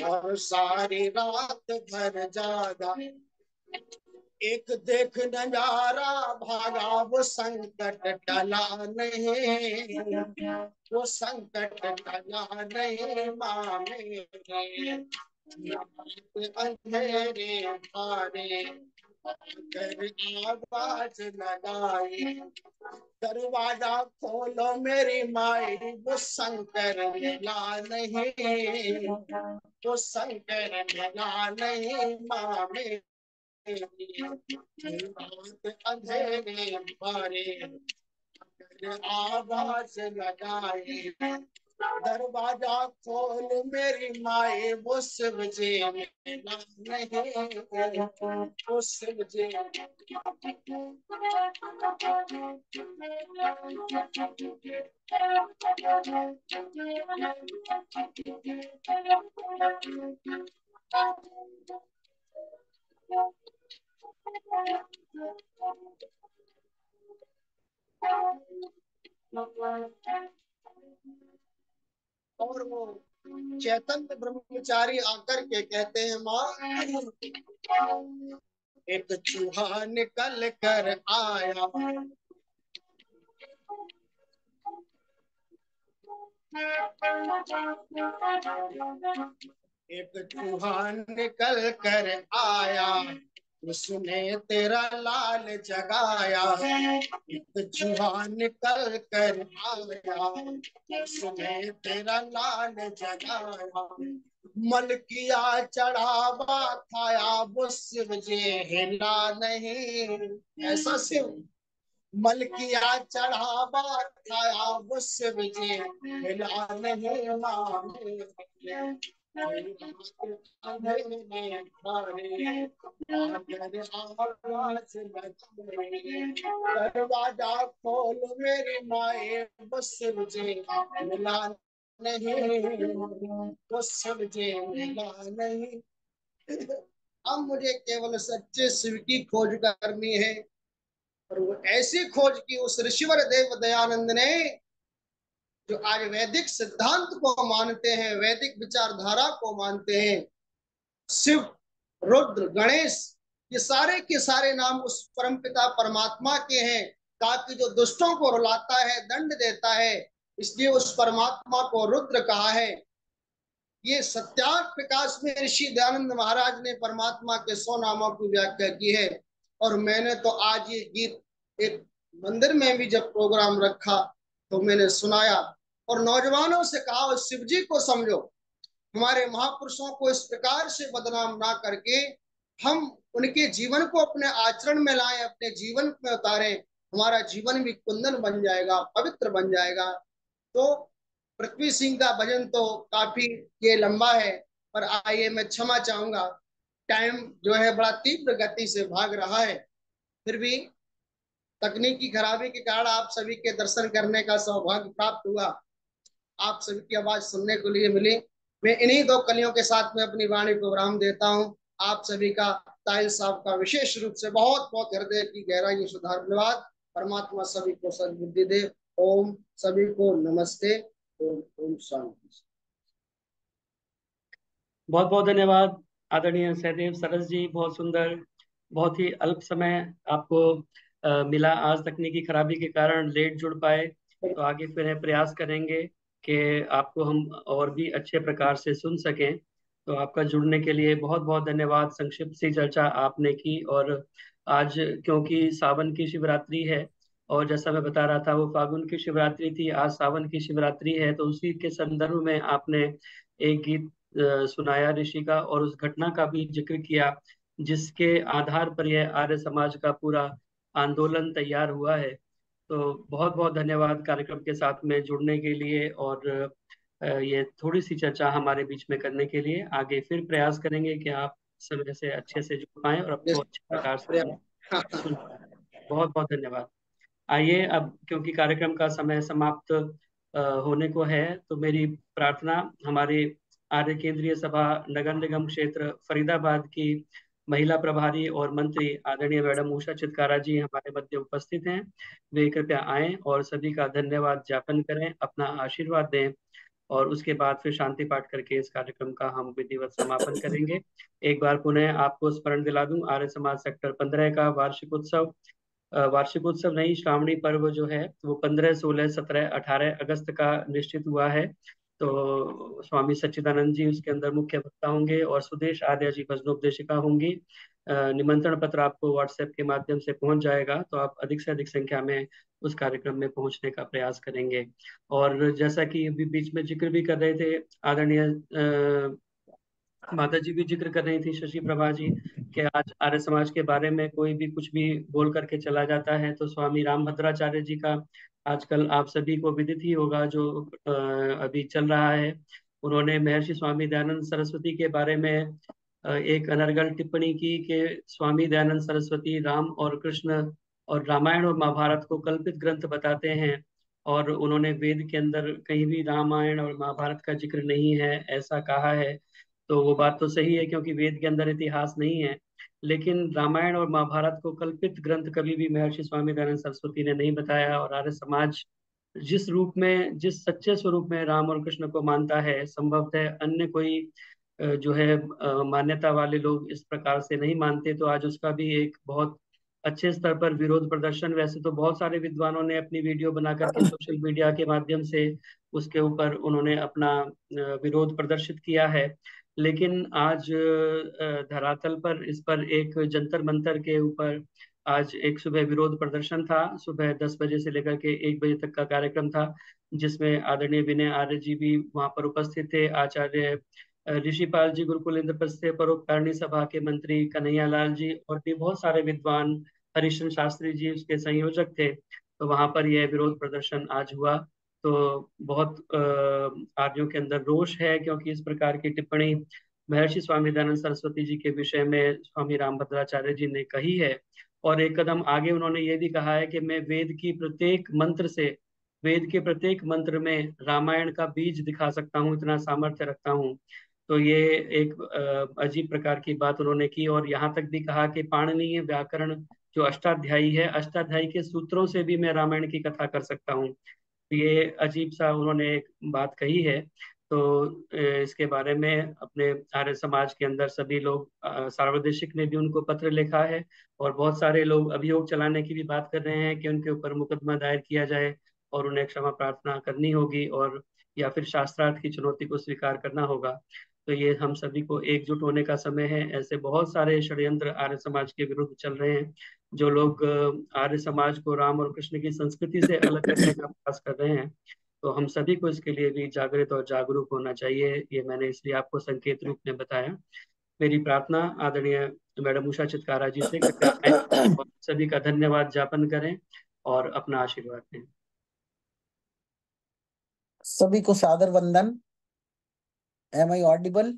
और सारी रात भर जागा, एक देख नजारा भागा, वो संकट टला नहीं, वो संकट टला नहीं माँ मेरे। अंधेरे भारे कर आवाज लगाई, दरवाजा खोलो मेरी माई, वो शंकर मिला नहीं, वो शंकर मिला नहीं माँ मेरी। अंधेरे भरे आवाज लगाई, दरवाजा खोल मेरी माए, वो शिव जी मिला नहीं, वो शिव जी। और वो चैतन्य ब्रह्मचारी आकर के कहते हैं माँ, एक चूहा निकल कर आया, एक चूहा निकल कर आया, उसने तेरा लाल जगाया, एक चूहा निकल कर आया, उसने तेरा लाल जगाया, मलकिया चढ़ावा खाया, वो शिव जी हिला नहीं। ऐसा शिव मलकिया चढ़ावा खाया, वो शिव जी हिला नहीं माने। दरवाजा खोल मेरी माए, वो शिव जी मिला नहीं, वो शिव जी मिला नहीं। अब मुझे केवल सच्चे शिव की खोज करनी है। और वो ऐसी खोज की उस ऋषिवर देव दयानंद ने, जो आज वैदिक सिद्धांत को मानते हैं, वैदिक विचारधारा को मानते हैं। शिव, रुद्र, गणेश, ये सारे के सारे नाम उस परमपिता परमात्मा के हैं, ताकि जो दुष्टों को रुलाता है, दंड देता है, इसलिए उस परमात्मा को रुद्र कहा है। ये सत्यार्थ प्रकाश में ऋषि दयानंद महाराज ने परमात्मा के 100 नामों की व्याख्या की है। और मैंने तो आज ये गीत एक मंदिर में भी जब प्रोग्राम रखा तो मैंने सुनाया और नौजवानों से कहा, शिव जी को समझो, हमारे महापुरुषों को इस प्रकार से बदनाम ना करके हम उनके जीवन को अपने आचरण में लाएं, अपने जीवन में उतारें, हमारा जीवन भी कुंदन बन जाएगा, पवित्र बन जाएगा। तो पृथ्वी सिंह का भजन तो काफी ये लंबा है, पर आइए मैं क्षमा चाहूंगा, टाइम जो है बड़ा तीव्र गति से भाग रहा है। फिर भी तकनीकी खराबी के कारण आप सभी के दर्शन करने का सौभाग्य प्राप्त हुआ, आप सभी की आवाज सुनने के लिए मिली। मैं इन्हीं दो कलियों के साथ में अपनी वाणी को विराम देता हूँ। आप सभी का, ताहिल साहब का विशेष रूप से बहुत बहुत हृदय की गहराइयों से धन्यवाद। परमात्मा सभी को सद्बुद्धि दे। ओम, सभी को नमस्ते। ओम ओम शांति। बहुत बहुत धन्यवाद आदरणीय सहदेव सरस जी, बहुत सुंदर, बहुत ही अल्प समय आपको मिला। आज तकनीकी खराबी के कारण लेट जुड़ पाए, तो आगे फिर प्रयास करेंगे कि आपको हम और भी अच्छे प्रकार से सुन सकें। तो आपका जुड़ने के लिए बहुत बहुत धन्यवाद। संक्षिप्त सी चर्चा आपने की, और आज क्योंकि सावन की शिवरात्रि है, और जैसा मैं बता रहा था वो फागुन की शिवरात्रि थी, आज सावन की शिवरात्रि है, तो उसी के संदर्भ में आपने एक गीत सुनाया ऋषि का, और उस घटना का भी जिक्र किया जिसके आधार पर यह आर्य समाज का पूरा आंदोलन तैयार हुआ है। तो बहुत बहुत धन्यवाद कार्यक्रम के साथ में जुड़ने के लिए, और ये थोड़ी सी चर्चा हमारे बीच में करने के लिए। आगे फिर प्रयास करेंगे कि आप समय से अच्छे से जुड़ पाएं और आपको अच्छे प्रकार से सुन पाएं। बहुत बहुत धन्यवाद। आइए अब, क्योंकि कार्यक्रम का समय समाप्त होने को है, तो मेरी प्रार्थना हमारे आर्य केंद्रीय सभा नगर निगम क्षेत्र फरीदाबाद की महिला प्रभारी और मंत्री आदरणीय मैडम उषा चितकारा जी हमारे मध्य उपस्थित हैं। वे कृपया आएं और सभी का धन्यवाद ज्ञापन करें, अपना आशीर्वाद दें, और उसके बाद फिर शांति पाठ करके इस कार्यक्रम का हम विधिवत समापन करेंगे। एक बार पुनः आपको स्मरण दिला दूं, आर्य समाज सेक्टर 15 का वार्षिक उत्सव नहीं, श्रावणी पर्व जो है वो 15, 16, 17, 18 अगस्त का निश्चित हुआ है। तो स्वामी सच्चिदानंद जी उसके अंदर मुख्य वक्ता होंगे, और सुदेश आर्य जी भजनोपदेशिका होंगी। निमंत्रण पत्र आपको व्हाट्सएप के माध्यम से पहुंच जाएगा, तो आप अधिक से अधिक संख्या में उस कार्यक्रम में पहुंचने का प्रयास करेंगे। और जैसा कि अभी बीच में जिक्र भी कर रहे थे आदरणीय माता जी भी जिक्र कर रही थी, शशि प्रभा जी, कि आज आर्य समाज के बारे में कोई भी कुछ भी बोल करके चला जाता है, तो स्वामी रामभद्राचार्य जी का आजकल आप सभी को विदित ही होगा जो अभी चल रहा है। उन्होंने महर्षि स्वामी दयानंद सरस्वती के बारे में एक अनर्गल टिप्पणी की कि स्वामी दयानंद सरस्वती राम और कृष्ण और रामायण और महाभारत को कल्पित ग्रंथ बताते हैं, और उन्होंने वेद के अंदर कहीं भी रामायण और महाभारत का जिक्र नहीं है ऐसा कहा है। तो वो बात तो सही है, क्योंकि वेद के अंदर इतिहास नहीं है, लेकिन रामायण और महाभारत को कल्पित ग्रंथ कभी भी महर्षि स्वामी दयानंद सरस्वती ने नहीं बताया। और आर्य समाज जिस रूप में, जिस सच्चे स्वरूप में राम और कृष्ण को मानता है, संभवतः अन्य कोई जो है मान्यता वाले लोग इस प्रकार से नहीं मानते, तो आज उसका भी एक बहुत अच्छे स्तर पर विरोध प्रदर्शन, वैसे तो बहुत सारे विद्वानों ने अपनी वीडियो बना करके सोशल मीडिया के माध्यम से उसके ऊपर उन्होंने अपना विरोध प्रदर्शित किया है, लेकिन आज धरातल पर इस पर एक जंतर मंतर के ऊपर आज एक सुबह विरोध प्रदर्शन था। सुबह 10 बजे से लेकर के 1 बजे तक का कार्यक्रम था, जिसमें आदरणीय विनय आर्य जी भी वहां पर उपस्थित थे। आचार्य ऋषिपाल जी गुरुकुल इंद्रप्रस्थ से परोपकारिणी सभा के मंत्री कन्हैया लाल जी और भी बहुत सारे विद्वान, हरिश्चंद्र शास्त्री जी उसके संयोजक थे। तो वहां पर यह विरोध प्रदर्शन आज हुआ। तो बहुत आर्यों के अंदर रोष है, क्योंकि इस प्रकार की टिप्पणी महर्षि स्वामी दयानंद सरस्वती जी के विषय में स्वामी रामभद्राचार्य जी ने कही है। और एक कदम आगे उन्होंने ये भी कहा है कि मैं वेद के प्रत्येक मंत्र में रामायण का बीज दिखा सकता हूँ, इतना सामर्थ्य रखता हूँ। तो ये एक अजीब प्रकार की बात उन्होंने की, और यहाँ तक भी कहा कि पाणिनीय व्याकरण जो अष्टाध्यायी है, अष्टाध्यायी के सूत्रों से भी मैं रामायण की कथा कर सकता हूँ। ये अजीब सा उन्होंने एक बात कही है। तो इसके बारे में अपने आर्य समाज के अंदर सभी लोग, सार्वदेशिक ने भी उनको पत्र लिखा है, और बहुत सारे लोग अभियोग चलाने की भी बात कर रहे हैं कि उनके ऊपर मुकदमा दायर किया जाए और उन्हें क्षमा प्रार्थना करनी होगी, और या फिर शास्त्रार्थ की चुनौती को स्वीकार करना होगा। तो ये हम सभी को एकजुट होने का समय है। ऐसे बहुत सारे षड्यंत्र आर्य समाज के विरुद्ध चल रहे हैं। जो लोग आर्य समाज को राम और कृष्ण की संस्कृति से अलग करने का प्रयास कर रहे हैं, तो हम सभी को इसके लिए भी जागृत और जागरूक होना चाहिए। ये मैंने इसलिए आपको संकेत रूप में बताया। मेरी प्रार्थना आदरणीय मैडम उषा चित्कारा जी से, कृपया आएं और सभी का धन्यवाद ज्ञापन करें और अपना आशीर्वाद दें। सभी को सादर वंदन। Am I audible?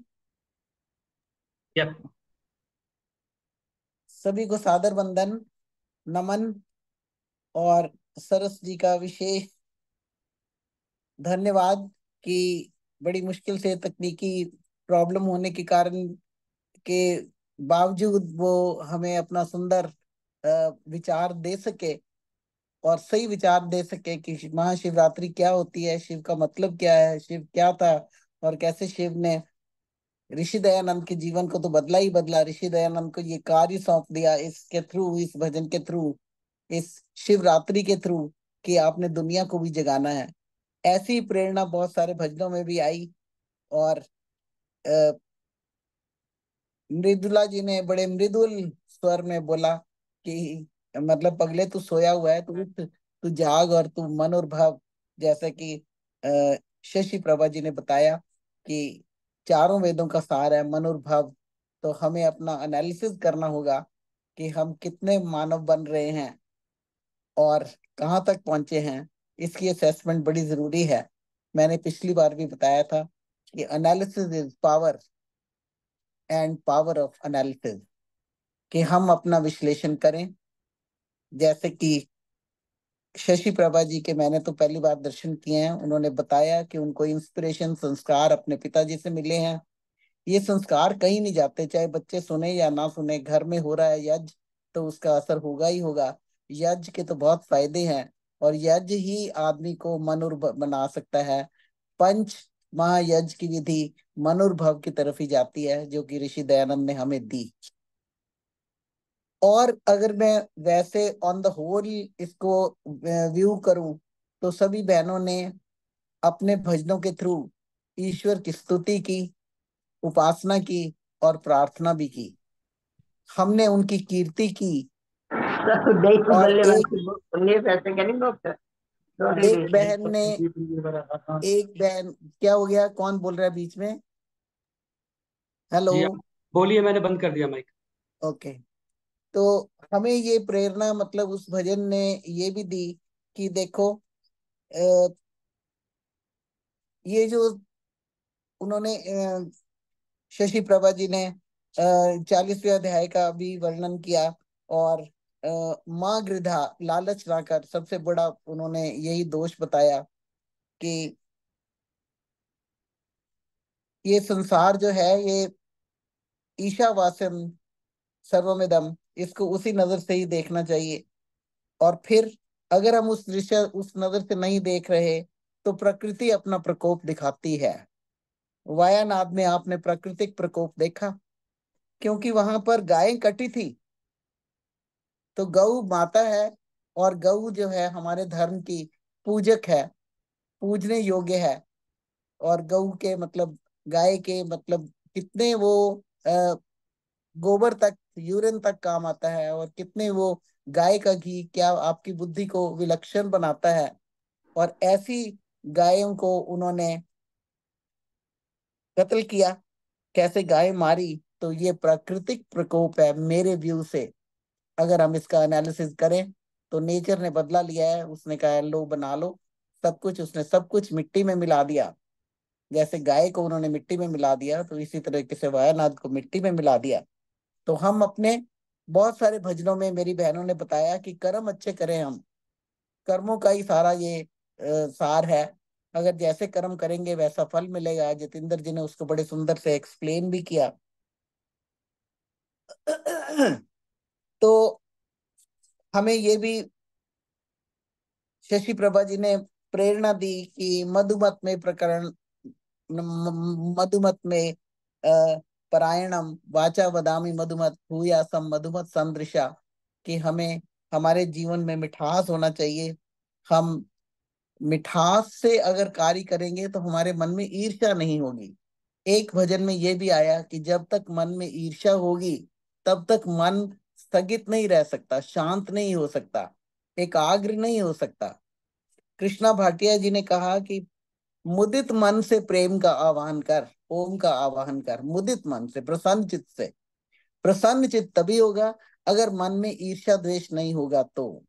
यप। सभी को सादर वंदन, नमन और सरस जी का विशेष धन्यवाद कि बड़ी मुश्किल से तकनीकी प्रॉब्लम होने के कारण के बावजूद वो हमें अपना सुंदर विचार दे सके और सही विचार दे सके कि महाशिवरात्रि क्या होती है, शिव का मतलब क्या है, शिव क्या था और कैसे शिव ने ऋषि दयानंद के जीवन को तो बदला ही बदला। ऋषि दयानंद को ये कार्य सौंप दिया इसके थ्रू, इस भजन के थ्रू, इस शिवरात्रि के थ्रू, कि आपने दुनिया को भी जगाना है। ऐसी प्रेरणा बहुत सारे भजनों में भी आई। और मृदुला जी ने बड़े मृदुल स्वर में बोला कि मतलब पगले तू सोया हुआ है, तू उठ, तू जाग और तू मन और भाव, जैसा कि शशि प्रभा जी ने बताया कि चारों वेदों का सार है मन और भाव। तो हमें अपना एनालिसिस करना होगा कि हम कितने मानव बन रहे हैं और कहाँ तक पहुंचे हैं। इसकी असेसमेंट बड़ी जरूरी है। मैंने पिछली बार भी बताया था कि analysis is power and power of analysis, कि हम अपना विश्लेषण करें। जैसे कि शशि प्रभा जी के मैंने तो पहली बार दर्शन किए हैं, उन्होंने बताया कि उनको इंस्पिरेशन, संस्कार अपने पिताजी से मिले हैं। ये संस्कार कहीं नहीं जाते, चाहे बच्चे सुने या ना सुने। घर में हो रहा है यज्ञ तो उसका असर होगा ही होगा। यज्ञ के तो बहुत फायदे हैं और यज्ञ ही आदमी को मनुर्भव बना सकता है। पंच महायज्ञ की विधि मनुर्भव की तरफ ही जाती है, जो कि ऋषि दयानंद ने हमें दी। और अगर मैं वैसे ऑन द होल इसको व्यू करूं तो सभी बहनों ने अपने भजनों के थ्रू ईश्वर की स्तुति की, उपासना की और प्रार्थना भी की। हमने उनकी कीर्ति की। और एक बहन क्या हो गया, कौन बोल रहा है बीच में? हेलो, जी आप बोलिए, मैंने बंद कर दिया माइक। ओके। तो हमें ये प्रेरणा मतलब उस भजन ने ये भी दी कि देखो ये जो उन्होंने शशि प्रभा जी ने 40वें अध्याय का भी वर्णन किया। और माँ गृधा, लालच ना कर, सबसे बड़ा उन्होंने यही दोष बताया कि ये संसार जो है ये ईशावास्यम सर्वमिदम, इसको उसी नजर से ही देखना चाहिए। और फिर अगर हम उस नजर से नहीं देख रहे तो प्रकृति अपना प्रकोप दिखाती है। वायानाद में आपने प्राकृतिक प्रकोप देखा, क्योंकि वहां पर गायें कटी थी। तो गौ माता है और गौ जो है हमारे धर्म की पूजक है, पूजने योग्य है। और गौ के मतलब गाय के मतलब कितने वो गोबर तक, यूरिन तक काम आता है, और कितने वो गाय का घी क्या आपकी बुद्धि को विलक्षण बनाता है। और ऐसी गायों को उन्होंने कत्ल किया, कैसे गाय मारी। तो ये प्राकृतिक प्रकोप है मेरे व्यू से। अगर हम इसका एनालिसिस करें तो नेचर ने बदला लिया है, उसने कहा लो बना लो सब कुछ, उसने सब कुछ मिट्टी में मिला दिया। जैसे गाय को उन्होंने मिट्टी में मिला दिया तो इसी तरीके से वायानाद को मिट्टी में मिला दिया। तो हम अपने बहुत सारे भजनों में मेरी बहनों ने बताया कि कर्म अच्छे करें हम, कर्मों का ही सारा ये सार है। अगर जैसे कर्म करेंगे वैसा फल मिलेगा। जितेंद्र जी ने उसको बड़े सुंदर से एक्सप्लेन भी किया। तो हमें ये भी शशि प्रभा जी ने प्रेरणा दी कि मधुमत में प्रकरण, मधुमत में परायणम वाचा वदामि मधुमत भूयासम मधुमत संदृशा, कि हमें हमारे जीवन में मिठास होना चाहिए। हम मिठास से अगर कार्य करेंगे तो हमारे मन में ईर्ष्या नहीं होगी। एक भजन में ये भी आया कि जब तक मन में ईर्ष्या होगी तब तक मन स्थगित नहीं रह सकता, शांत नहीं हो सकता, एकाग्र नहीं हो सकता। कृष्णा भाटिया जी ने कहा कि मुदित मन से प्रेम का आवाहन कर, ओम का आवाहन कर, मुदित मन से, प्रसन्न चित्त से। प्रसन्न चित्त तभी होगा अगर मन में ईर्ष्या द्वेष नहीं होगा। तो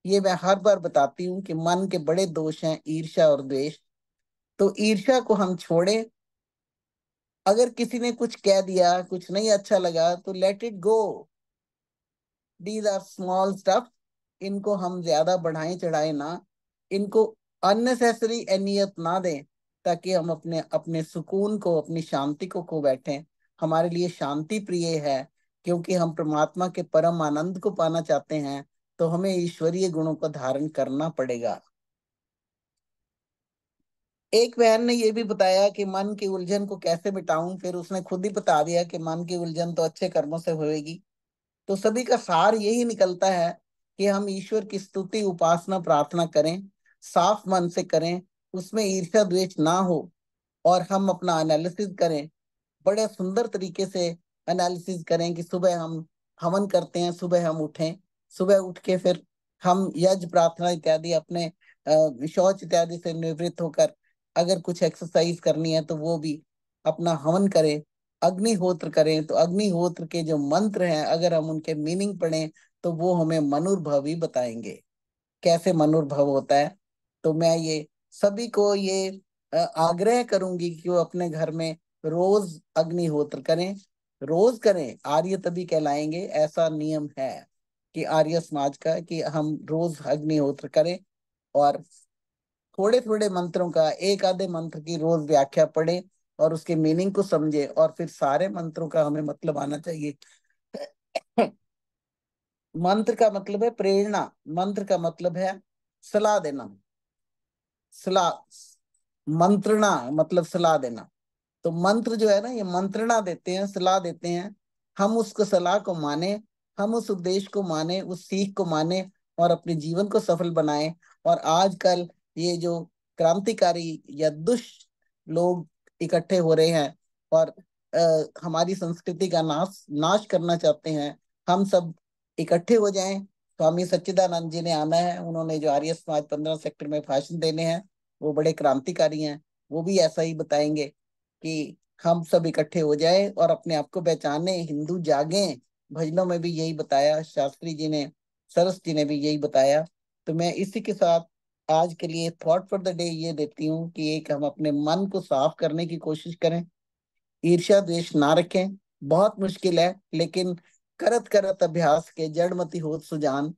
ये मैं हर बार बताती हूँ कि मन के बड़े दोष हैं ईर्ष्या और द्वेष। तो ईर्ष्या को हम छोड़ें। अगर किसी ने कुछ कह दिया, कुछ नहीं अच्छा लगा, तो let it go. These are small stuff. इनको हम ज्यादा बढ़ाएं चढ़ाएं ना, इनको अननेसेसरी अहमियत ना दें, ताकि हम अपने अपने सुकून को, अपनी शांति को खो बैठें। हमारे लिए शांति प्रिय है, क्योंकि हम परमात्मा के परम आनंद को पाना चाहते हैं। तो हमें ईश्वरीय गुणों का धारण करना पड़ेगा। एक बहन ने ये भी बताया कि मन की उलझन को कैसे मिटाऊं, फिर उसने खुद ही बता दिया कि मन की उलझन तो अच्छे कर्मों से होएगी। तो सभी का सार यही निकलता है कि हम ईश्वर की स्तुति, उपासना, प्रार्थना करें, साफ मन से करें, उसमें ईर्ष्या द्वेष ना हो, और हम अपना एनालिसिस करें, बड़े सुंदर तरीके से एनालिसिस करें कि सुबह हम हवन करते हैं, सुबह हम उठें, सुबह उठ के फिर हम यज्ञ, प्रार्थना इत्यादि अपने शौच इत्यादि से निवृत्त होकर अगर कुछ एक्सरसाइज करनी है तो वो भी अपना हवन करें, अग्निहोत्र करें। तो अग्निहोत्र के जो मंत्र हैं, अगर हम उनके मीनिंग पढ़ें तो वो हमें मनुर्भव ही बताएंगे कैसे मनुर्भव होता है। तो मैं ये सभी को ये आग्रह करूंगी कि वो अपने घर में रोज अग्निहोत्र करें, रोज करें, आर्य तभी कहलाएंगे। ऐसा नियम है कि आर्य समाज का, कि हम रोज अग्निहोत्र करें, और थोड़े थोड़े मंत्रों का, एक आधे मंत्र की रोज व्याख्या पढ़ें और उसके मीनिंग को समझे, और फिर सारे मंत्रों का हमें मतलब आना चाहिए। मंत्र का मतलब है प्रेरणा, मंत्र का मतलब है सलाह देना। सलाह, मंत्रणा मतलब सलाह देना। तो मंत्र जो है ना, ये मंत्रणा देते हैं, सलाह देते हैं। हम उसको सलाह को माने, हम उस उपदेश को माने, उस सीख को माने, और अपने जीवन को सफल बनाएं। और आजकल ये जो क्रांतिकारी या दुष्ट लोग इकट्ठे हो रहे हैं और हमारी संस्कृति का नाश नाश करना चाहते हैं, हम सब इकट्ठे हो जाएं। स्वामी सच्चिदानंद जी ने आना है, उन्होंने जो आर्य समाज 15 सेक्टर में भाषण देने हैं, वो बड़े क्रांतिकारी हैं। वो भी ऐसा ही बताएंगे कि हम सब इकट्ठे हो जाए और अपने आप को पहचाने, हिंदू जागे। भजनों में भी यही बताया, शास्त्री जी ने, सरस जी ने भी यही बताया। तो मैं इसी के साथ आज के लिए थॉट फॉर द डे ये देती हूँ कि एक हम अपने मन को साफ करने की कोशिश करें, ईर्ष्या द्वेष ना रखें। बहुत मुश्किल है, लेकिन करत करत अभ्यास के जड़मति होत सुजान।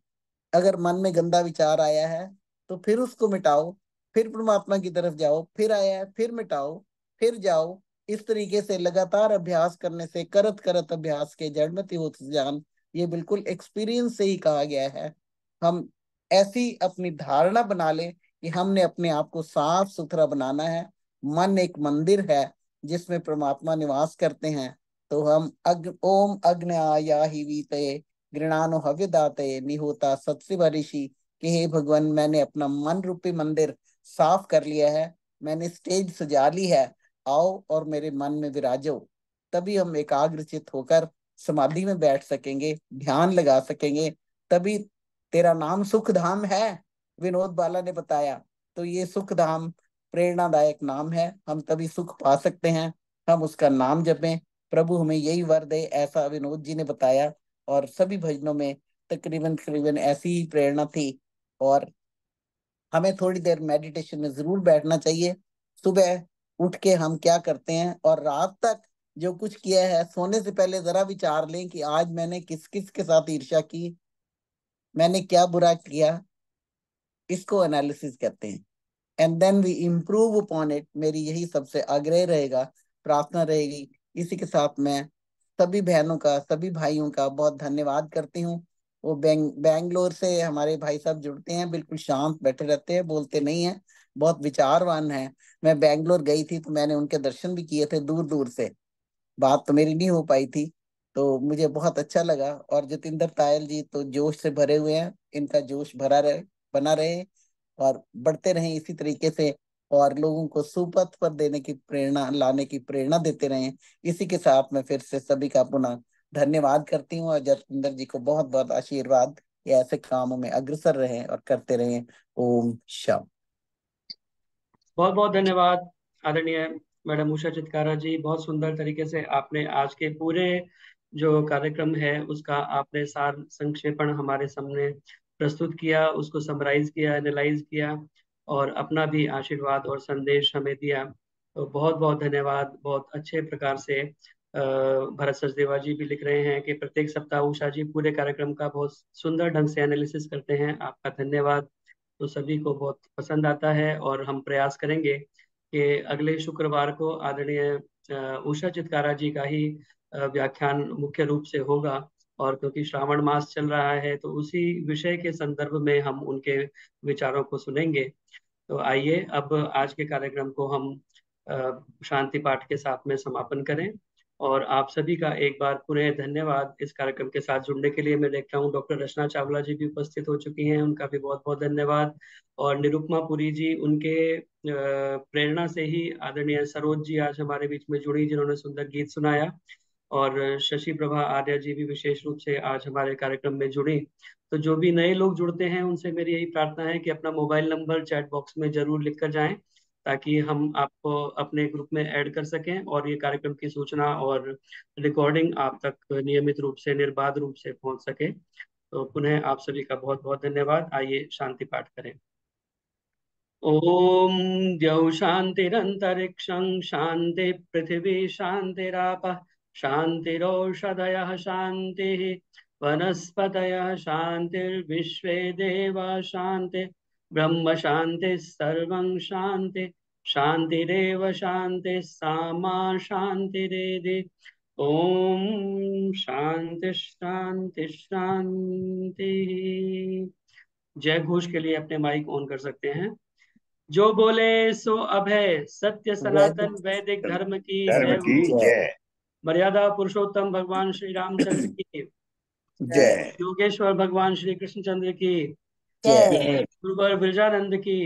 अगर मन में गंदा विचार आया है तो फिर उसको मिटाओ, फिर परमात्मा की तरफ जाओ, फिर आया है फिर मिटाओ, फिर जाओ। इस तरीके से लगातार अभ्यास करने से, करत करत अभ्यास के जड़मति होत जान, ये बिल्कुल एक्सपीरियंस से ही कहा गया है। हम ऐसी अपनी धारणा बना लें कि हमने अपने आप को साफ सुथरा बनाना है। मन एक मंदिर है जिसमें परमात्मा निवास करते हैं। तो हम ओम अग्नयाहीवीते गृणानो हव्यदाते निहोता सत्सिव ऋषि, कि हे भगवान, मैंने अपना मन रूपी मंदिर साफ कर लिया है, मैंने स्टेज सजा ली है, आओ और मेरे मन में विराजो। तभी हम एकाग्रचित होकर समाधि में बैठ सकेंगे, ध्यान लगा सकेंगे। तभी तेरा नाम सुख धाम है, विनोद बाला ने बताया। तो ये सुख धाम प्रेरणादायक नाम है, हम तभी सुख पा सकते हैं, हम उसका नाम जपें। प्रभु हमें यही वर दे, ऐसा विनोद जी ने बताया। और सभी भजनों में तकरीबन तकरीबन ऐसी ही प्रेरणा थी। और हमें थोड़ी देर मेडिटेशन में जरूर बैठना चाहिए। सुबह उठ के हम क्या करते हैं और रात तक जो कुछ किया है, सोने से पहले जरा विचार लें कि आज मैंने किस किस के साथ ईर्ष्या की, मैंने क्या बुरा किया। इसको एनालिसिस कहते हैं, and then we improve upon it. मेरी यही सबसे आग्रह रहेगा, प्रार्थना रहेगी। इसी के साथ मैं सभी बहनों का, सभी भाइयों का बहुत धन्यवाद करती हूँ। वो बैंगलोर से हमारे भाई साहब जुड़ते हैं, बिल्कुल शांत बैठे रहते हैं, बोलते नहीं है, बहुत विचारवान है। मैं बैंगलोर गई थी तो मैंने उनके दर्शन भी किए थे दूर दूर से, बात तो मेरी नहीं हो पाई थी, तो मुझे बहुत अच्छा लगा। और जतिंदर तायल जी तो जोश से भरे हुए हैं, इनका जोश भरा रहे, बना रहे और बढ़ते रहें इसी तरीके से, और लोगों को सुपथ पर देने की प्रेरणा, लाने की प्रेरणा देते रहें। इसी के साथ मैं फिर से सभी का पुनः धन्यवाद करती हूँ, और जतिंदर जी को बहुत बहुत आशीर्वाद, ये ऐसे कामों में अग्रसर रहें और करते रहें। ओम शांति। बहुत बहुत धन्यवाद आदरणीय मैडम उषा चित्कारा जी। बहुत सुंदर तरीके से आपने आज के पूरे जो कार्यक्रम है उसका आपने सार संक्षेपण हमारे सामने प्रस्तुत किया, उसको समराइज किया, एनालाइज किया और अपना भी आशीर्वाद और संदेश हमें दिया। तो बहुत बहुत धन्यवाद। बहुत अच्छे प्रकार से भरत सचदेवा जी भी लिख रहे हैं कि प्रत्येक सप्ताह उषा जी पूरे कार्यक्रम का बहुत सुंदर ढंग से एनालिसिस करते हैं। आपका धन्यवाद। तो सभी को बहुत पसंद आता है और हम प्रयास करेंगे कि अगले शुक्रवार को आदरणीय उषा चित्कारा जी का ही व्याख्यान मुख्य रूप से होगा। और क्योंकि श्रावण मास चल रहा है तो उसी विषय के संदर्भ में हम उनके विचारों को सुनेंगे। तो आइए अब आज के कार्यक्रम को हम शांति पाठ के साथ में समापन करें। और आप सभी का एक बार पुनः धन्यवाद इस कार्यक्रम के साथ जुड़ने के लिए। मैं देख रहा हूँ डॉक्टर रचना चावला जी भी उपस्थित हो चुकी हैं, उनका भी बहुत बहुत धन्यवाद। और निरुपमा पुरी जी, उनके प्रेरणा से ही आदरणीय सरोज जी आज हमारे बीच में जुड़ी, जिन्होंने सुंदर गीत सुनाया। और शशि प्रभा आर्य जी भी विशेष रूप से आज हमारे कार्यक्रम में जुड़ी। तो जो भी नए लोग जुड़ते हैं उनसे मेरी यही प्रार्थना है कि अपना मोबाइल नंबर चैट बॉक्स में जरूर लिख कर जाएं, ताकि हम आपको अपने ग्रुप में ऐड कर सकें और ये कार्यक्रम की सूचना और रिकॉर्डिंग आप तक नियमित रूप से, निर्बाध रूप से पहुंच सके। तो पुनः आप सभी का बहुत बहुत धन्यवाद। आइए शांति पाठ करें। ओम द्यौ शांतिरंतरिक्षं शांति पृथिवी शांतिरापः शांतिरौषधयः शांतिः वनस्पतयः शांतिर्विश्वे देवा शांति ब्रह्म शांति सर्वं शांति शांतिरेव शांति सामा शांतिरेधि। ओम शांति शांति शांति। जय घोष के लिए अपने माइक ऑन कर सकते हैं। जो बोले सो अभय, सत्य सनातन वैदिक धर्म की जय। मर्यादा पुरुषोत्तम भगवान श्री रामचंद्र की जय। योगेश्वर भगवान श्री कृष्णचंद्र की जय। गुरुवर ब्रजानंद की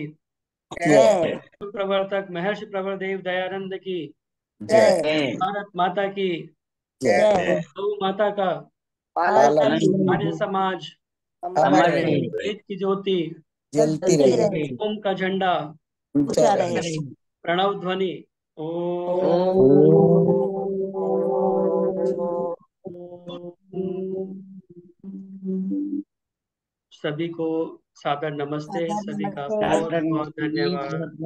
जय। प्रवर्तक महर्षि प्रवरदेव दयानंद की जय। भारत माता की जय। गौ माता का पालन आर्य समाज अमर रहे, वेद की ज्योति जलती रहे, ओम का झंडा ऊंचा रहे। प्रणव ध्वनि सभी को सादर नमस्ते। सभी का बहुत बहुत धन्यवाद।